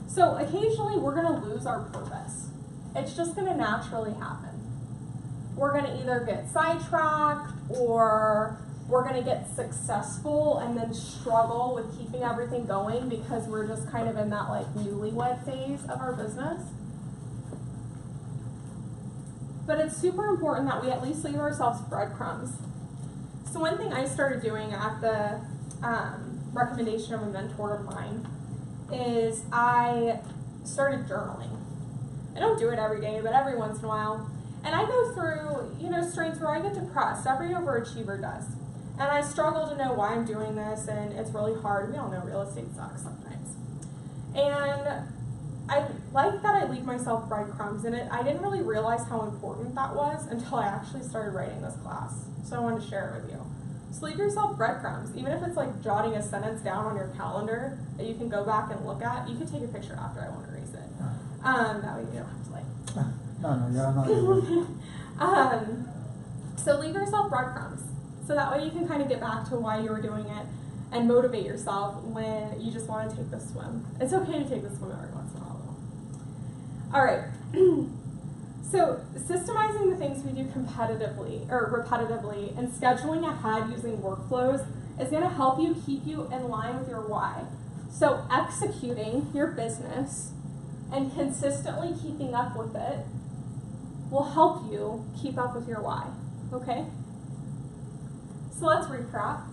So occasionally we're going to lose our purpose. It's just going to naturally happen. We're going to either get sidetracked or we're going to get successful and then struggle with keeping everything going because we're just kind of in that like newlywed phase of our business. But it's super important that we at least leave ourselves breadcrumbs. So one thing I started doing at the recommendation of a mentor of mine is I started journaling. I don't do it every day, but every once in a while. And I go through, strains where I get depressed. Every overachiever does. And I struggle to know why I'm doing this, and it's really hard. We all know real estate sucks sometimes. And I like that I leave myself breadcrumbs in it. I didn't really realize how important that was until I actually started writing this class. So I wanted to share it with you. So leave yourself breadcrumbs. Even if it's like jotting a sentence down on your calendar that you can go back and look at, you can take a picture after. I won't erase it. That way you don't have to like... No, So leave yourself breadcrumbs. So that way you can kind of get back to why you were doing it and motivate yourself when you just want to take the swim. It's okay to take the swim every once in a while though. All right. So systemizing the things we do competitively or repetitively and scheduling ahead using workflows is going to help you keep you in line with your why. So executing your business and consistently keeping up with it will help you keep up with your why, okay? So let's recap,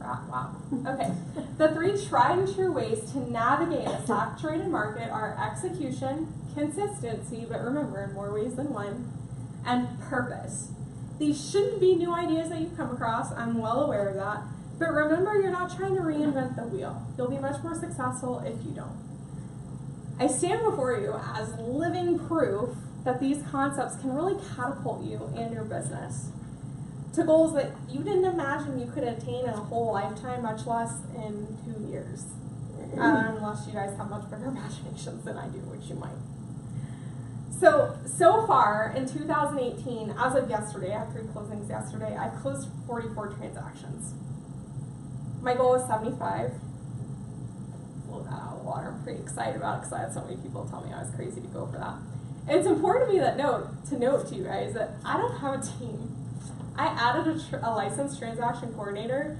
wow. Okay, the 3 tried and true ways to navigate a saturated market are execution, consistency, but remember in more ways than one, and purpose. These shouldn't be new ideas that you've come across, I'm well aware of that, but remember you're not trying to reinvent the wheel. You'll be much more successful if you don't. I stand before you as living proof that these concepts can really catapult you and your business to goals that you didn't imagine you could attain in a whole lifetime, much less in 2 years. Unless you guys have much bigger imaginations than I do, which you might. So far in 2018, as of yesterday, I had 3 closings yesterday, I closed 44 transactions. My goal was 75. Blow that out of the water. I'm pretty excited about it because I had so many people tell me I was crazy to go for that. And it's important to me to note to you guys that I don't have a team. I added a licensed transaction coordinator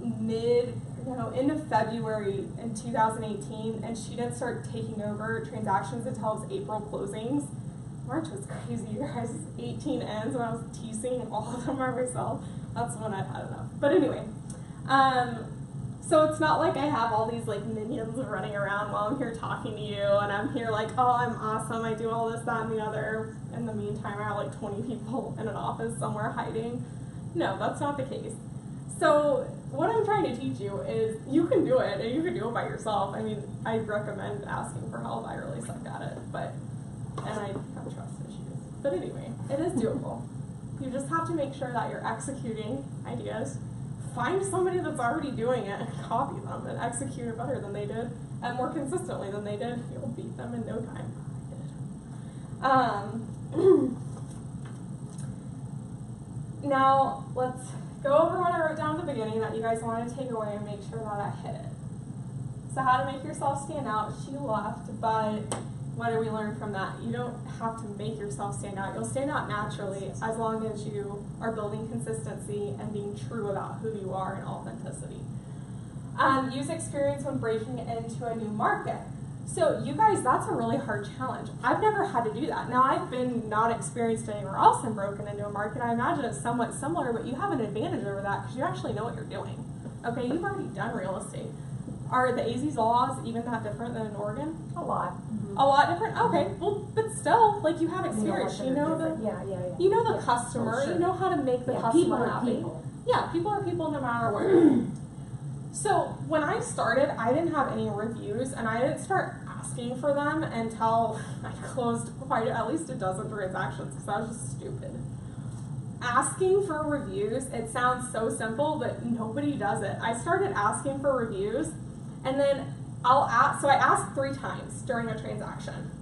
end of February in 2018, and she didn't start taking over transactions until it was April closings. March was crazy, you guys. 18 ends when I was teasing all of them by myself. That's when I've had enough. But anyway, so it's not like I have all these like minions running around while I'm here talking to you, and I'm here like, oh, I'm awesome, I do all this, that, and the other. In the meantime, I have like 20 people in an office somewhere hiding. No, that's not the case. So what I'm trying to teach you is you can do it, and you can do it by yourself. I mean, I recommend asking for help. I really suck at it, and I have trust issues. But anyway, it is doable. You just have to make sure that you're executing ideas. Find somebody that's already doing it and copy them and execute it better than they did and more consistently than they did. You'll beat them in no time. I did. Now, let's go over what I wrote down at the beginning that you guys want to take away and make sure that I hit it. So how to make yourself stand out. She left, but what do we learn from that? You don't have to make yourself stand out. You'll stand out naturally as long as you are building consistency and being true about who you are and authenticity. Use experience when breaking into a new market. So you guys, that's a really hard challenge. I've never had to do that. Now, I've been not experienced anywhere else and broken into a market. I imagine it's somewhat similar, but you have an advantage over that because you actually know what you're doing. Okay, you've already done real estate. Are the AZ's laws even that different than in Oregon? A lot. A lot different? Okay, well, but still, like, you have experience. You know the you know the customer. Sure. You know how to make the customer people are happy. people. Yeah, people are people no matter where. So when I started, I didn't have any reviews, and I didn't start asking for them until I closed at least a dozen transactions because I was just stupid. Asking for reviews, it sounds so simple, but nobody does it. I started asking for reviews, and then I asked 3 times during a transaction.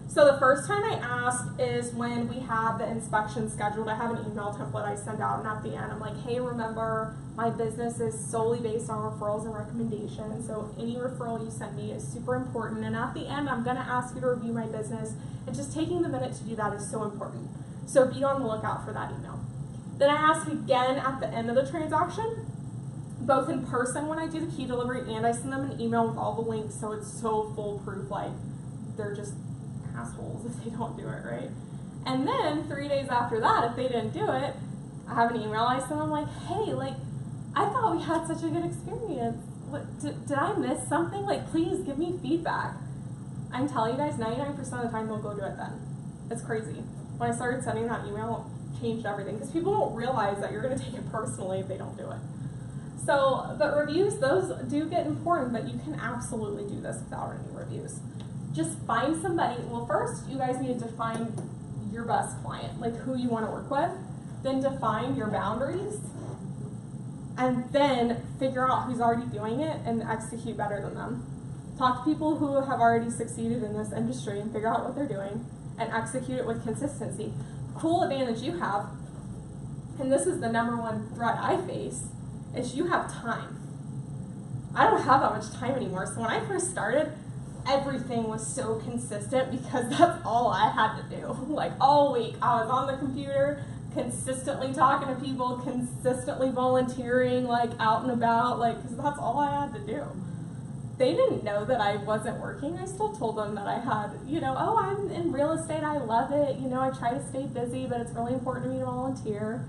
So the first time I ask is when we have the inspection scheduled. I have an email template I send out, and at the end I'm like, hey, remember, my business is solely based on referrals and recommendations, so any referral you send me is super important, and at the end I'm going to ask you to review my business, and just taking the minute to do that is so important. So be on the lookout for that email. Then I ask again at the end of the transaction, both in person when I do the key delivery, and I send them an email with all the links so it's so foolproof, like they're just assholes if they don't do it right. And then 3 days after that, if they didn't do it, I have an email I send them like, hey, like, I thought we had such a good experience. What, did I miss something? Like, please give me feedback. I'm telling you guys, 99% of the time they'll go do it then. It's crazy. When I started sending that email, it changed everything because people don't realize that you're going to take it personally if they don't do it. So, but reviews, those do get important, but you can absolutely do this without any reviews. Just find somebody. Well, first, you guys need to define your best client, like who you want to work with. Then define your boundaries. And then figure out who's already doing it and execute better than them. Talk to people who have already succeeded in this industry and figure out what they're doing and execute it with consistency. The cool advantage you have, and this is the #1 threat I face, is you have time. I don't have that much time anymore. So when I first started, everything was so consistent because that's all I had to do. Like all week, I was on the computer, consistently talking to people, consistently volunteering, like out and about, like, because that's all I had to do. They didn't know that I wasn't working. I still told them that I had, you know, oh, I'm in real estate, I love it. You know, I try to stay busy, but it's really important to me to volunteer.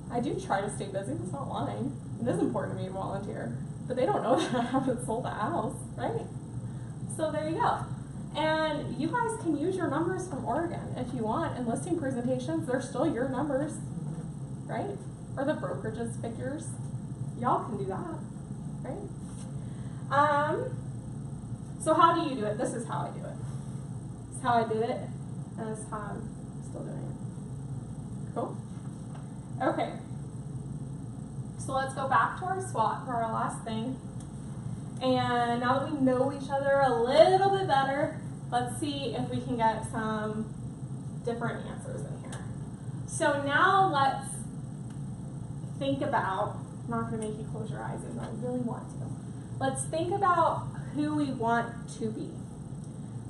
I do try to stay busy, that's not lying. It is important to me to volunteer. But they don't know that I haven't sold a house, right? So there you go. And you guys can use your numbers from Oregon if you want. In listing presentations, they're still your numbers, right? Or the brokerage's figures. Y'all can do that, right? So how do you do it? This is how I do it. This is how I did it, and this is how I'm still doing it. Cool? Okay. So let's go back to our SWOT for our last thing. And now that we know each other a little bit better, let's see if we can get some different answers in here. So now let's think about, I'm not going to make you close your eyes if I really want to. Let's think about who we want to be.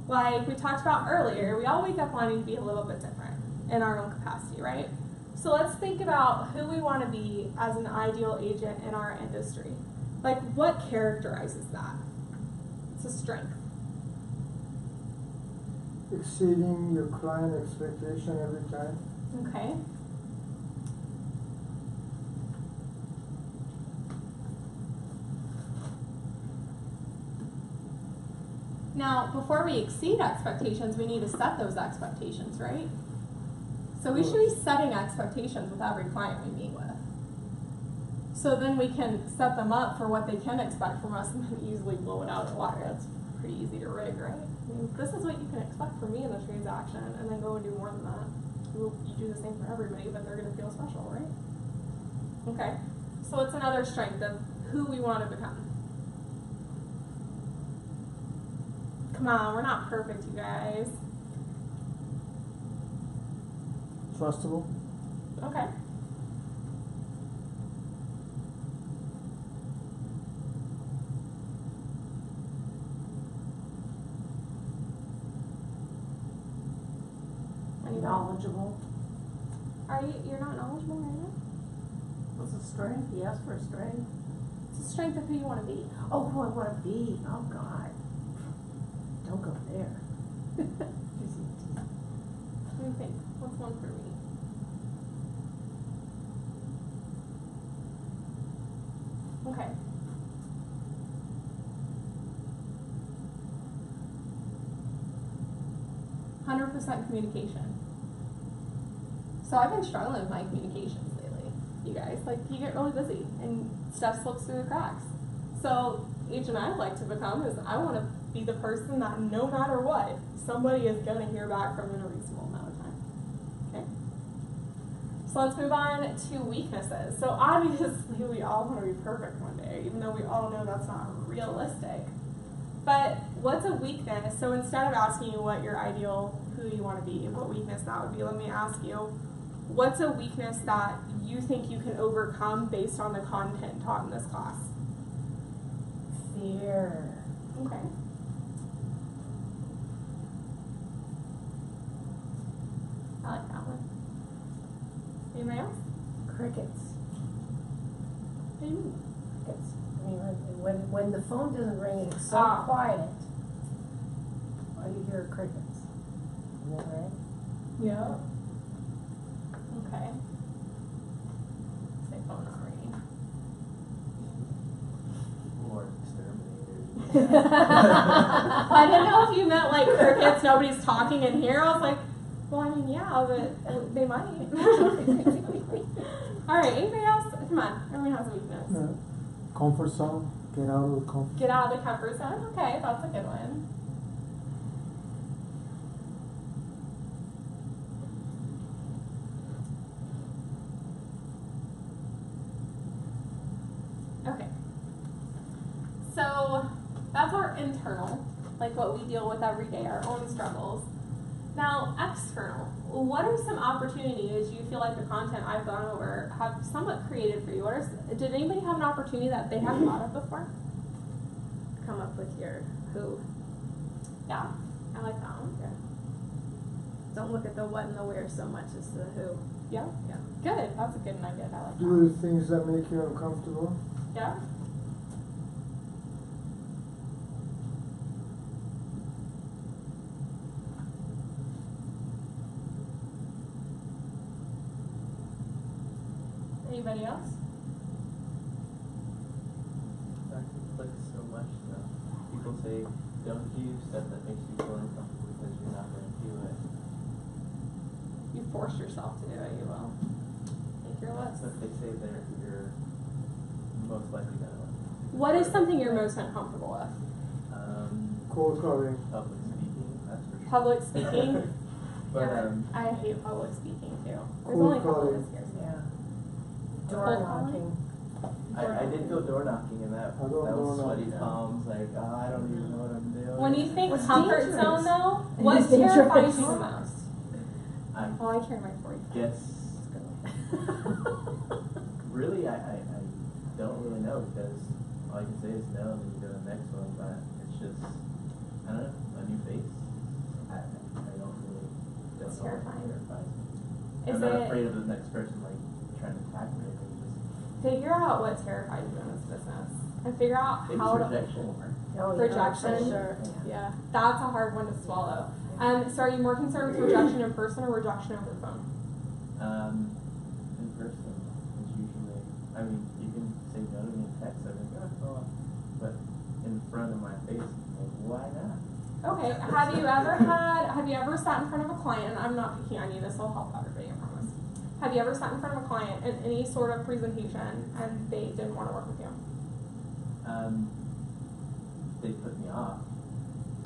Like we talked about earlier, we all wake up wanting to be a little bit different in our own capacity, right? So let's think about who we want to be as an ideal agent in our industry. Like, what characterizes that? It's a strength. Exceeding your client expectation every time. Okay. Now, before we exceed expectations, we need to set those expectations, right? So we should be setting expectations with every client we meet with. So then we can set them up for what they can expect from us and then easily blow it out of the water. That's pretty easy to rig, right? I mean, this is what you can expect from me in the transaction, and then go and do more than that. You do the same for everybody, but they're going to feel special, right? Okay. So it's another strength of who we want to become. Come on, we're not perfect, you guys. Trustable. Okay. Knowledgeable. You're not knowledgeable right now? What's a strength? He asked for a strength. It's a strength of who you want to be. Oh, who I want to be. Oh, God. Don't go there. What do you think? What's one for me? Okay. Communication. So I've been struggling with my communications lately, you guys. Like, you get really busy and stuff slips through the cracks. So agent I'd like to become is I want to be the person that no matter what, somebody is going to hear back from in a reasonable amount of time. Okay? So let's move on to weaknesses. So obviously we all want to be perfect one day, even though we all know that's not realistic. But what's a weakness? So instead of asking you what your ideal, who you want to be, what weakness that would be, let me ask you, what's a weakness that you think you can overcome based on the content taught in this class? Fear. Okay. I like that one. Anybody else? Crickets. What do you mean? Crickets. I mean, when the phone doesn't ring, it's so quiet. All you hear are crickets. Isn't that right? Yeah. Okay. I didn't know if you meant like crickets, nobody's talking in here. I was like, well, I mean, yeah, but they might. All right, anybody else? Come on, everyone has a weakness. Comfort zone. Get out of the comfort. Get out of the comfort zone. Okay, that's a good one. Okay. So that's our internal, like what we deal with every day, our own struggles. Now, external. What are some opportunities you feel like the content I've gone over have somewhat created for you? Did anybody have an opportunity that they hadn't thought of before? Come up with your who. Yeah, I like that one. Yeah. Don't look at the what and the where so much as the who. Yeah? Yeah. Good. That's a good nugget. I like that. Do the things that make you uncomfortable. Yeah? Anybody else? That conflicts so much though. People say, don't do stuff that makes you feel uncomfortable because you're not going to do it. You force yourself to do it, you will. Make your list. That's what they say that you're most likely going to What is something you're most uncomfortable with? Cold calling. Public speaking, that's for sure. Public speaking? But, Yeah, I hate public speaking too. There's Cold only a couple calling. that scares me. Yeah. Cold Door calling? knocking. I did go door knocking and that I don't was door sweaty knock. palms, like, oh, I don't even know what I'm doing. When you think What's comfort dangerous? zone though, It what is dangerous. terrifies you the most? I Oh, I carry my 45. guess, really, I don't really know because all I can say is no and then you go to the next one, but it's just, I don't know, a new face. I don't really, It's don't know what terrifying. terrifies me. Is I'm not it- afraid of the next person like trying to attack me. Figure out what terrifies you in this business. And figure out Maybe how to rejection. Oh, yeah. Rejection? Sure. Yeah. That's a hard one to swallow. So are you more concerned with rejection in person or rejection over the phone? In person is usually, I mean, you can say no to me in text, I think, oh, but in front of my face, like, why not? Okay. Have you ever sat in front of a client, and I'm not picking on you, this will help everybody, I promise. Have you ever sat in front of a client in any sort of presentation and they didn't want to work with you? They put me off,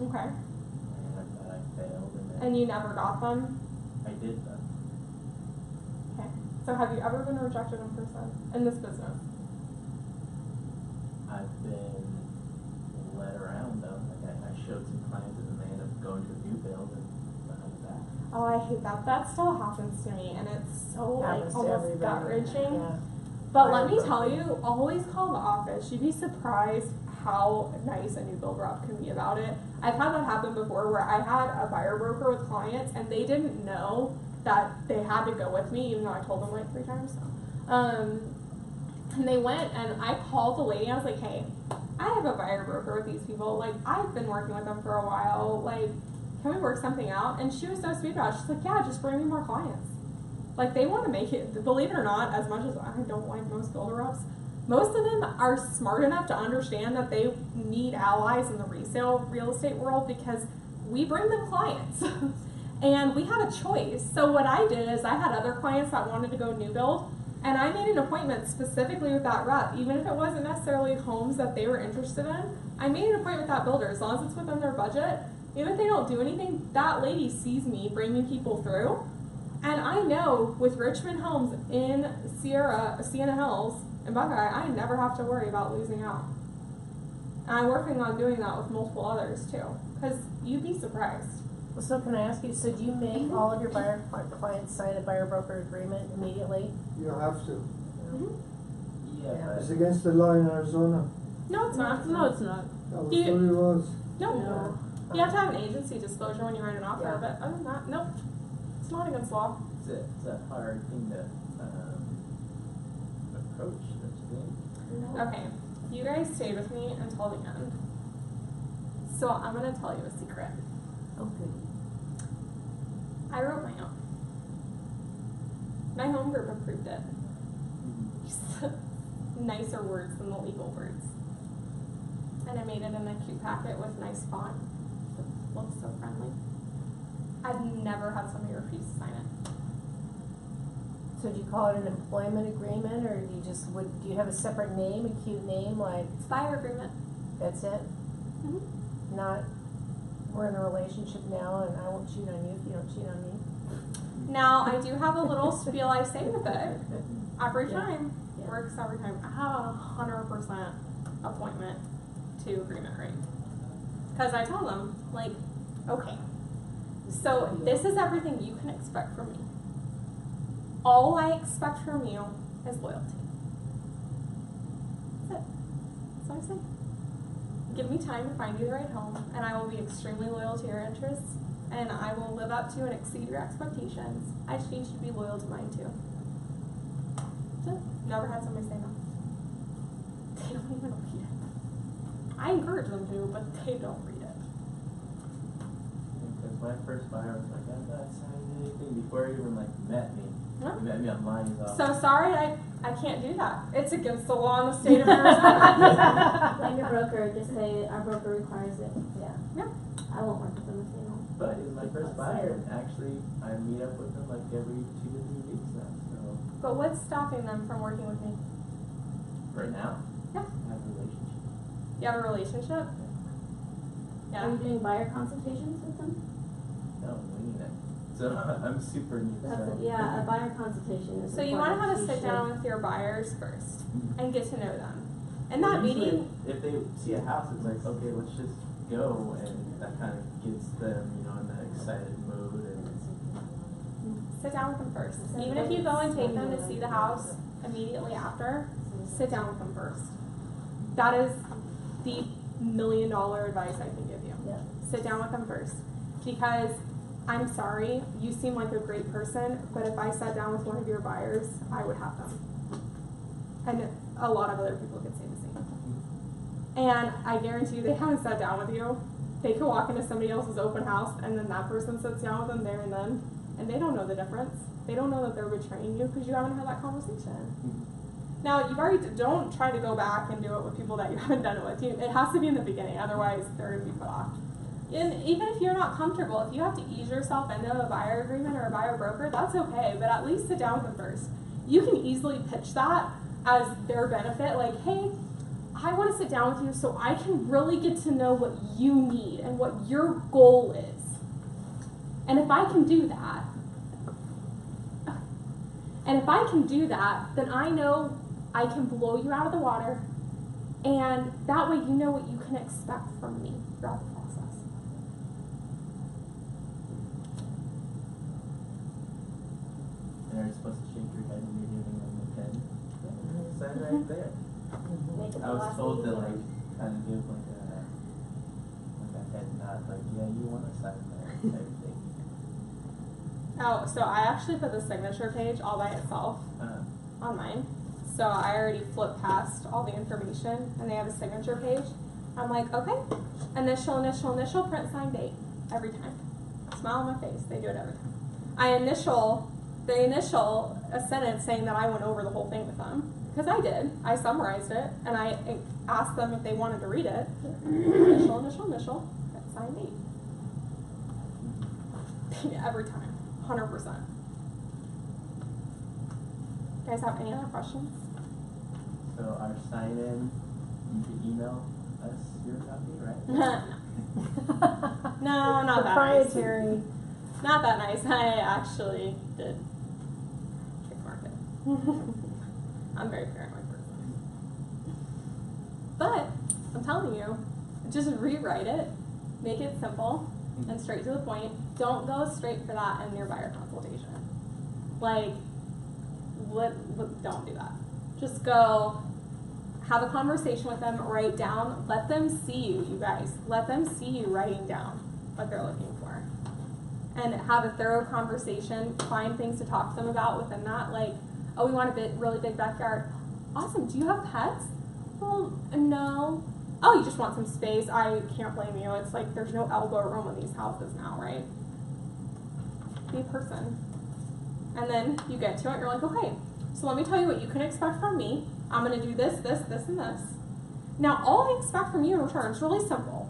Okay. and I thought I failed, and then And you never got them? I did them. Okay. So have you ever been rejected in person in this business? I've been led around though, like I showed some clients and then they end up going to a new build and behind the back. Oh, I hate that. That still happens to me, and it's so like Happens to almost everybody. gut-wrenching. Yeah. But let me tell you, always call the office. You'd be surprised how nice a new build rep can be about it. I've had that happen before where I had a buyer broker with clients and they didn't know that they had to go with me, even though I told them like 3 times. And they went and I called the lady. I was like, hey, I have a buyer broker with these people. Like, I've been working with them for a while. Like, can we work something out? And she was so sweet about it. She's like, yeah, just bring me more clients. Like, they want to make it, believe it or not, as much as I don't like most builder reps, most of them are smart enough to understand that they need allies in the resale real estate world because we bring them clients. And we have a choice. So what I did is I had other clients that wanted to go new build, and I made an appointment specifically with that rep, even if it wasn't necessarily homes that they were interested in. I made an appointment with that builder as long as it's within their budget. Even if they don't do anything, that lady sees me bringing people through. And I know with Richmond Homes in Sienna Hills, and Buckeye, I never have to worry about losing out. And I'm working on doing that with multiple others too, because you'd be surprised. So can I ask you, so do you make all of your buyer clients sign a buyer broker agreement immediately? You have to. Yeah, It's but against the law in Arizona. No, it's not. No, it's not. That was You- what it was. No. No. You have to have an agency disclosure when you write an offer, Yeah. but other than that, nope. It's not against law. it's a hard thing to approach, don't you think? Okay, you guys stayed with me until the end. So I'm going to tell you a secret. Okay. I wrote my own. My home group approved it. Nicer words than the legal words. and I made it in a cute packet with nice font. It looks so friendly. I've never had somebody refuse to sign it. So do you call it an employment agreement, or do you have a separate name, a cute name, like, It's buyer agreement. that's it? Mm-hmm. Not, we're in a relationship now and I won't cheat on you if you don't cheat on me? Now, I do have a little spiel I say with it every Yeah. time. Yeah. Works every time. I have a 100% appointment to agreement rate. Because I tell them, like, okay, so this is everything you can expect from me. All I expect from you is loyalty. That's it. That's what I say. Give me time to find you the right home, and I will be extremely loyal to your interests, and I will live up to and exceed your expectations. I just need you to be loyal to mine too. That's it. Never had somebody say no. They don't even read it. I encourage them to, but they don't read it. Because my first buyer was like, I'm not signing anything before he even like met me. Huh? He met me online. He's all, So sorry, I can't do that. It's against the law in the state of Arizona. Blame your broker, just say our broker requires it. Yeah. Yeah. I won't work with them if they don't. but he's my first buyer. And actually, I meet up with him like every 2 to 3 weeks now. So But what's stopping them from working with me? right now, Yeah. I have a relationship. You have a relationship? Are Yeah. you doing buyer consultations with them? No, I'm winging it. So I'm super new. Yeah, a buyer consultation is So you want to have a important. sit You down should. with your buyers first and get to know them. And that Usually meeting, if they see a house, it's like, okay, let's just go, and that kind of gets them, you know, in that excited mood. And sit down with them first. Even if you go and take them to see the house immediately after, sit down with them first. That is the $1 million advice I can give you. Yeah. Sit down with them first. Because I'm sorry, you seem like a great person, but if I sat down with one of your buyers, I would have them. And a lot of other people could say the same. And I guarantee you they haven't sat down with you. They could walk into somebody else's open house and then that person sits down with them there and then, and they don't know the difference. They don't know that they're betraying you because you haven't had that conversation. Now, you've already, don't try to go back and do it with people that you haven't done it with. It has to be in the beginning, otherwise they're going to be put off. And even if you're not comfortable, if you have to ease yourself into a buyer agreement or a buyer broker, that's okay, but at least sit down with them first. You can easily pitch that as their benefit, like, hey, I want to sit down with you so I can really get to know what you need and what your goal is. And if I can do that, then I know I can blow you out of the water, and that way you know what you can expect from me throughout the process. And are you supposed to shake your head when you're giving them the pen? Sign right there. Make it the I was last told thing to you like do. kind of give like a head nod, like, yeah, you want to sign that type of thing. Oh, so I actually put the signature page all by itself on mine. So I already flipped past all the information, and they have a signature page. I'm like, okay, initial, print, sign, date, every time. Smile on my face. They do it every time. They initial a sentence saying that I went over the whole thing with them, because I did. I summarized it, and I asked them if they wanted to read it. Initial, print, sign, date. Every time, 100%. You guys have any other questions? So our sign-in, you can email us your copy, right? No, not that nice. Proprietary. Not that nice. I actually did trademark it. I'm a very paranoid person. But I'm telling you, just rewrite it, make it simple and straight to the point. Don't go straight for that in your buyer consultation. Like, don't do that. Just go have a conversation with them, write down, let them see you, you guys. Let them see you writing down what they're looking for. And have a thorough conversation, find things to talk to them about within that, like, oh, we want a really big backyard. Awesome, do you have pets? Well, no. Oh, you just want some space. I can't blame you. It's like there's no elbow room in these houses now, right? Be a person. And then you get to it, you're like, okay, so let me tell you what you can expect from me. I'm going to do this, and this. Now, all I expect from you in return is really simple.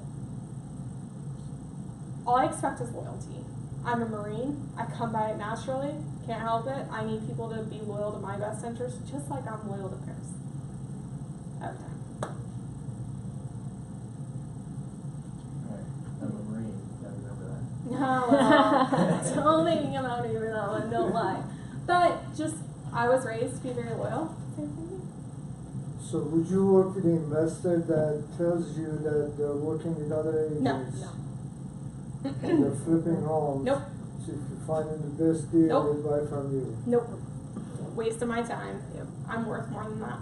All I expect is loyalty. I'm a Marine. I come by it naturally. Can't help it. I need people to be loyal to my best interest, just like I'm loyal to theirs. Okay. Alright, I'm a Marine, gotta remember that. Oh, well, don't make me come out here with that one, don't lie. But just, I was raised to be very loyal. Same thing. So would you work with an investor that tells you that they're working with other agents? No. And they're flipping homes? Nope. So if you find them the best deal, Nope. they buy from you? Nope. Waste of my time. I'm worth more than that.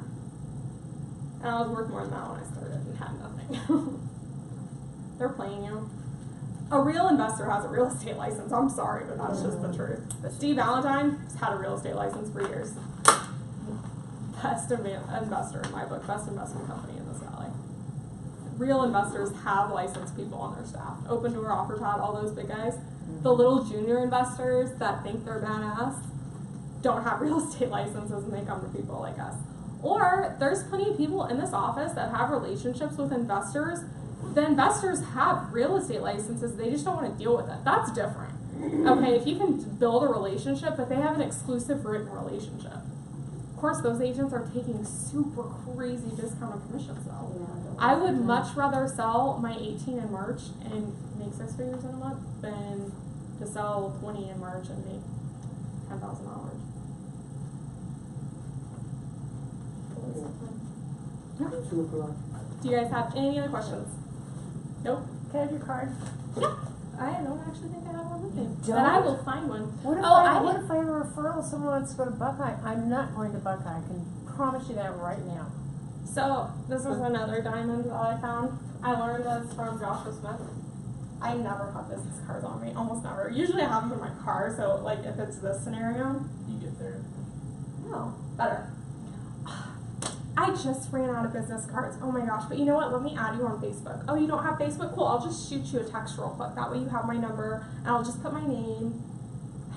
And I was worth more than that when I started and had nothing. They're playing you. A real investor has a real estate license. I'm sorry, but that's just the truth. But Steve Valentine has had a real estate license for years. Best investor in my book, best investment company in this valley. Real investors have licensed people on their staff. Open Door, OfferTod, all those big guys. The little junior investors that think they're badass don't have real estate licenses and they come to people like us. Or there's plenty of people in this office that have relationships with investors. The investors have real estate licenses, they just don't want to deal with it. That's different. Okay, if you can build a relationship, but they have an exclusive written relationship. Of course, those agents are taking super crazy discounted commissions though. Yeah, I would much rather sell my 18 in March and make 6 figures in a month than to sell 20 in March and make $10,000. Super. Do you guys have any other questions? Nope. Can I have your card? Yeah. I don't actually think I have one with me. You But I don't? will find one. What if, Oh, what if I have a referral, someone wants to go to Buckeye? I'm not going to Buckeye, I can promise you that right now. So this is another diamond that I found. I learned this from Joshua Smith. I never have business cards on me, almost never. Usually I have them in my car, so like if it's this scenario, You get there. no, better. I just ran out of business cards. Oh my gosh, but you know what? Let me add you on Facebook. Oh, you don't have Facebook? Cool, I'll just shoot you a text real quick. That way you have my number, and I'll just put my name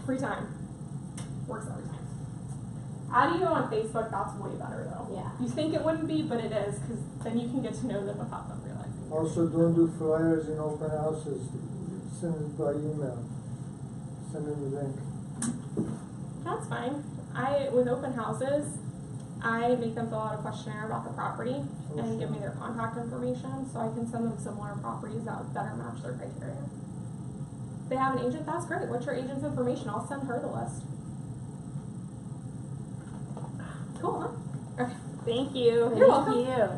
every time. Works every time. Adding you on Facebook, that's way better though. Yeah. You think it wouldn't be, but it is, because then you can get to know them without them realizing. Also, don't do flyers in open houses. Send it by email. Send them the link. That's fine. With open houses, I make them fill out a questionnaire about the property and give me their contact information so I can send them similar properties that would better match their criteria. If they have an agent, that's great. What's your agent's information? I'll send her the list. Cool, huh? Okay. Thank you. You're welcome. Thank you.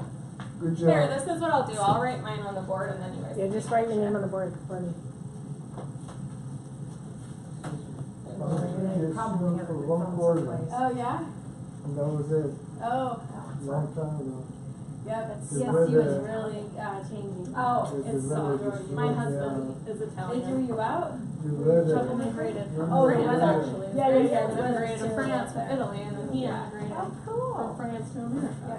Good job. Here, this is what I'll do. I'll write mine on the board and then you guys Yeah, can just take write your it. name on the board for me. Yes, Probably have for it one from quarter. someplace. Oh, yeah? And that was it. Oh, Long time ago. yeah, but The CSC weather- was really changing. Oh, The it's so weather good. just My went husband down. is They Italian. threw you out? The weather. Chuck immigrated from Oh, France, yeah. actually. Yeah, yeah, yeah, He the immigrated weather's to France terrible from out there. Italy, and then he Yeah. immigrated Oh, cool. from France to America.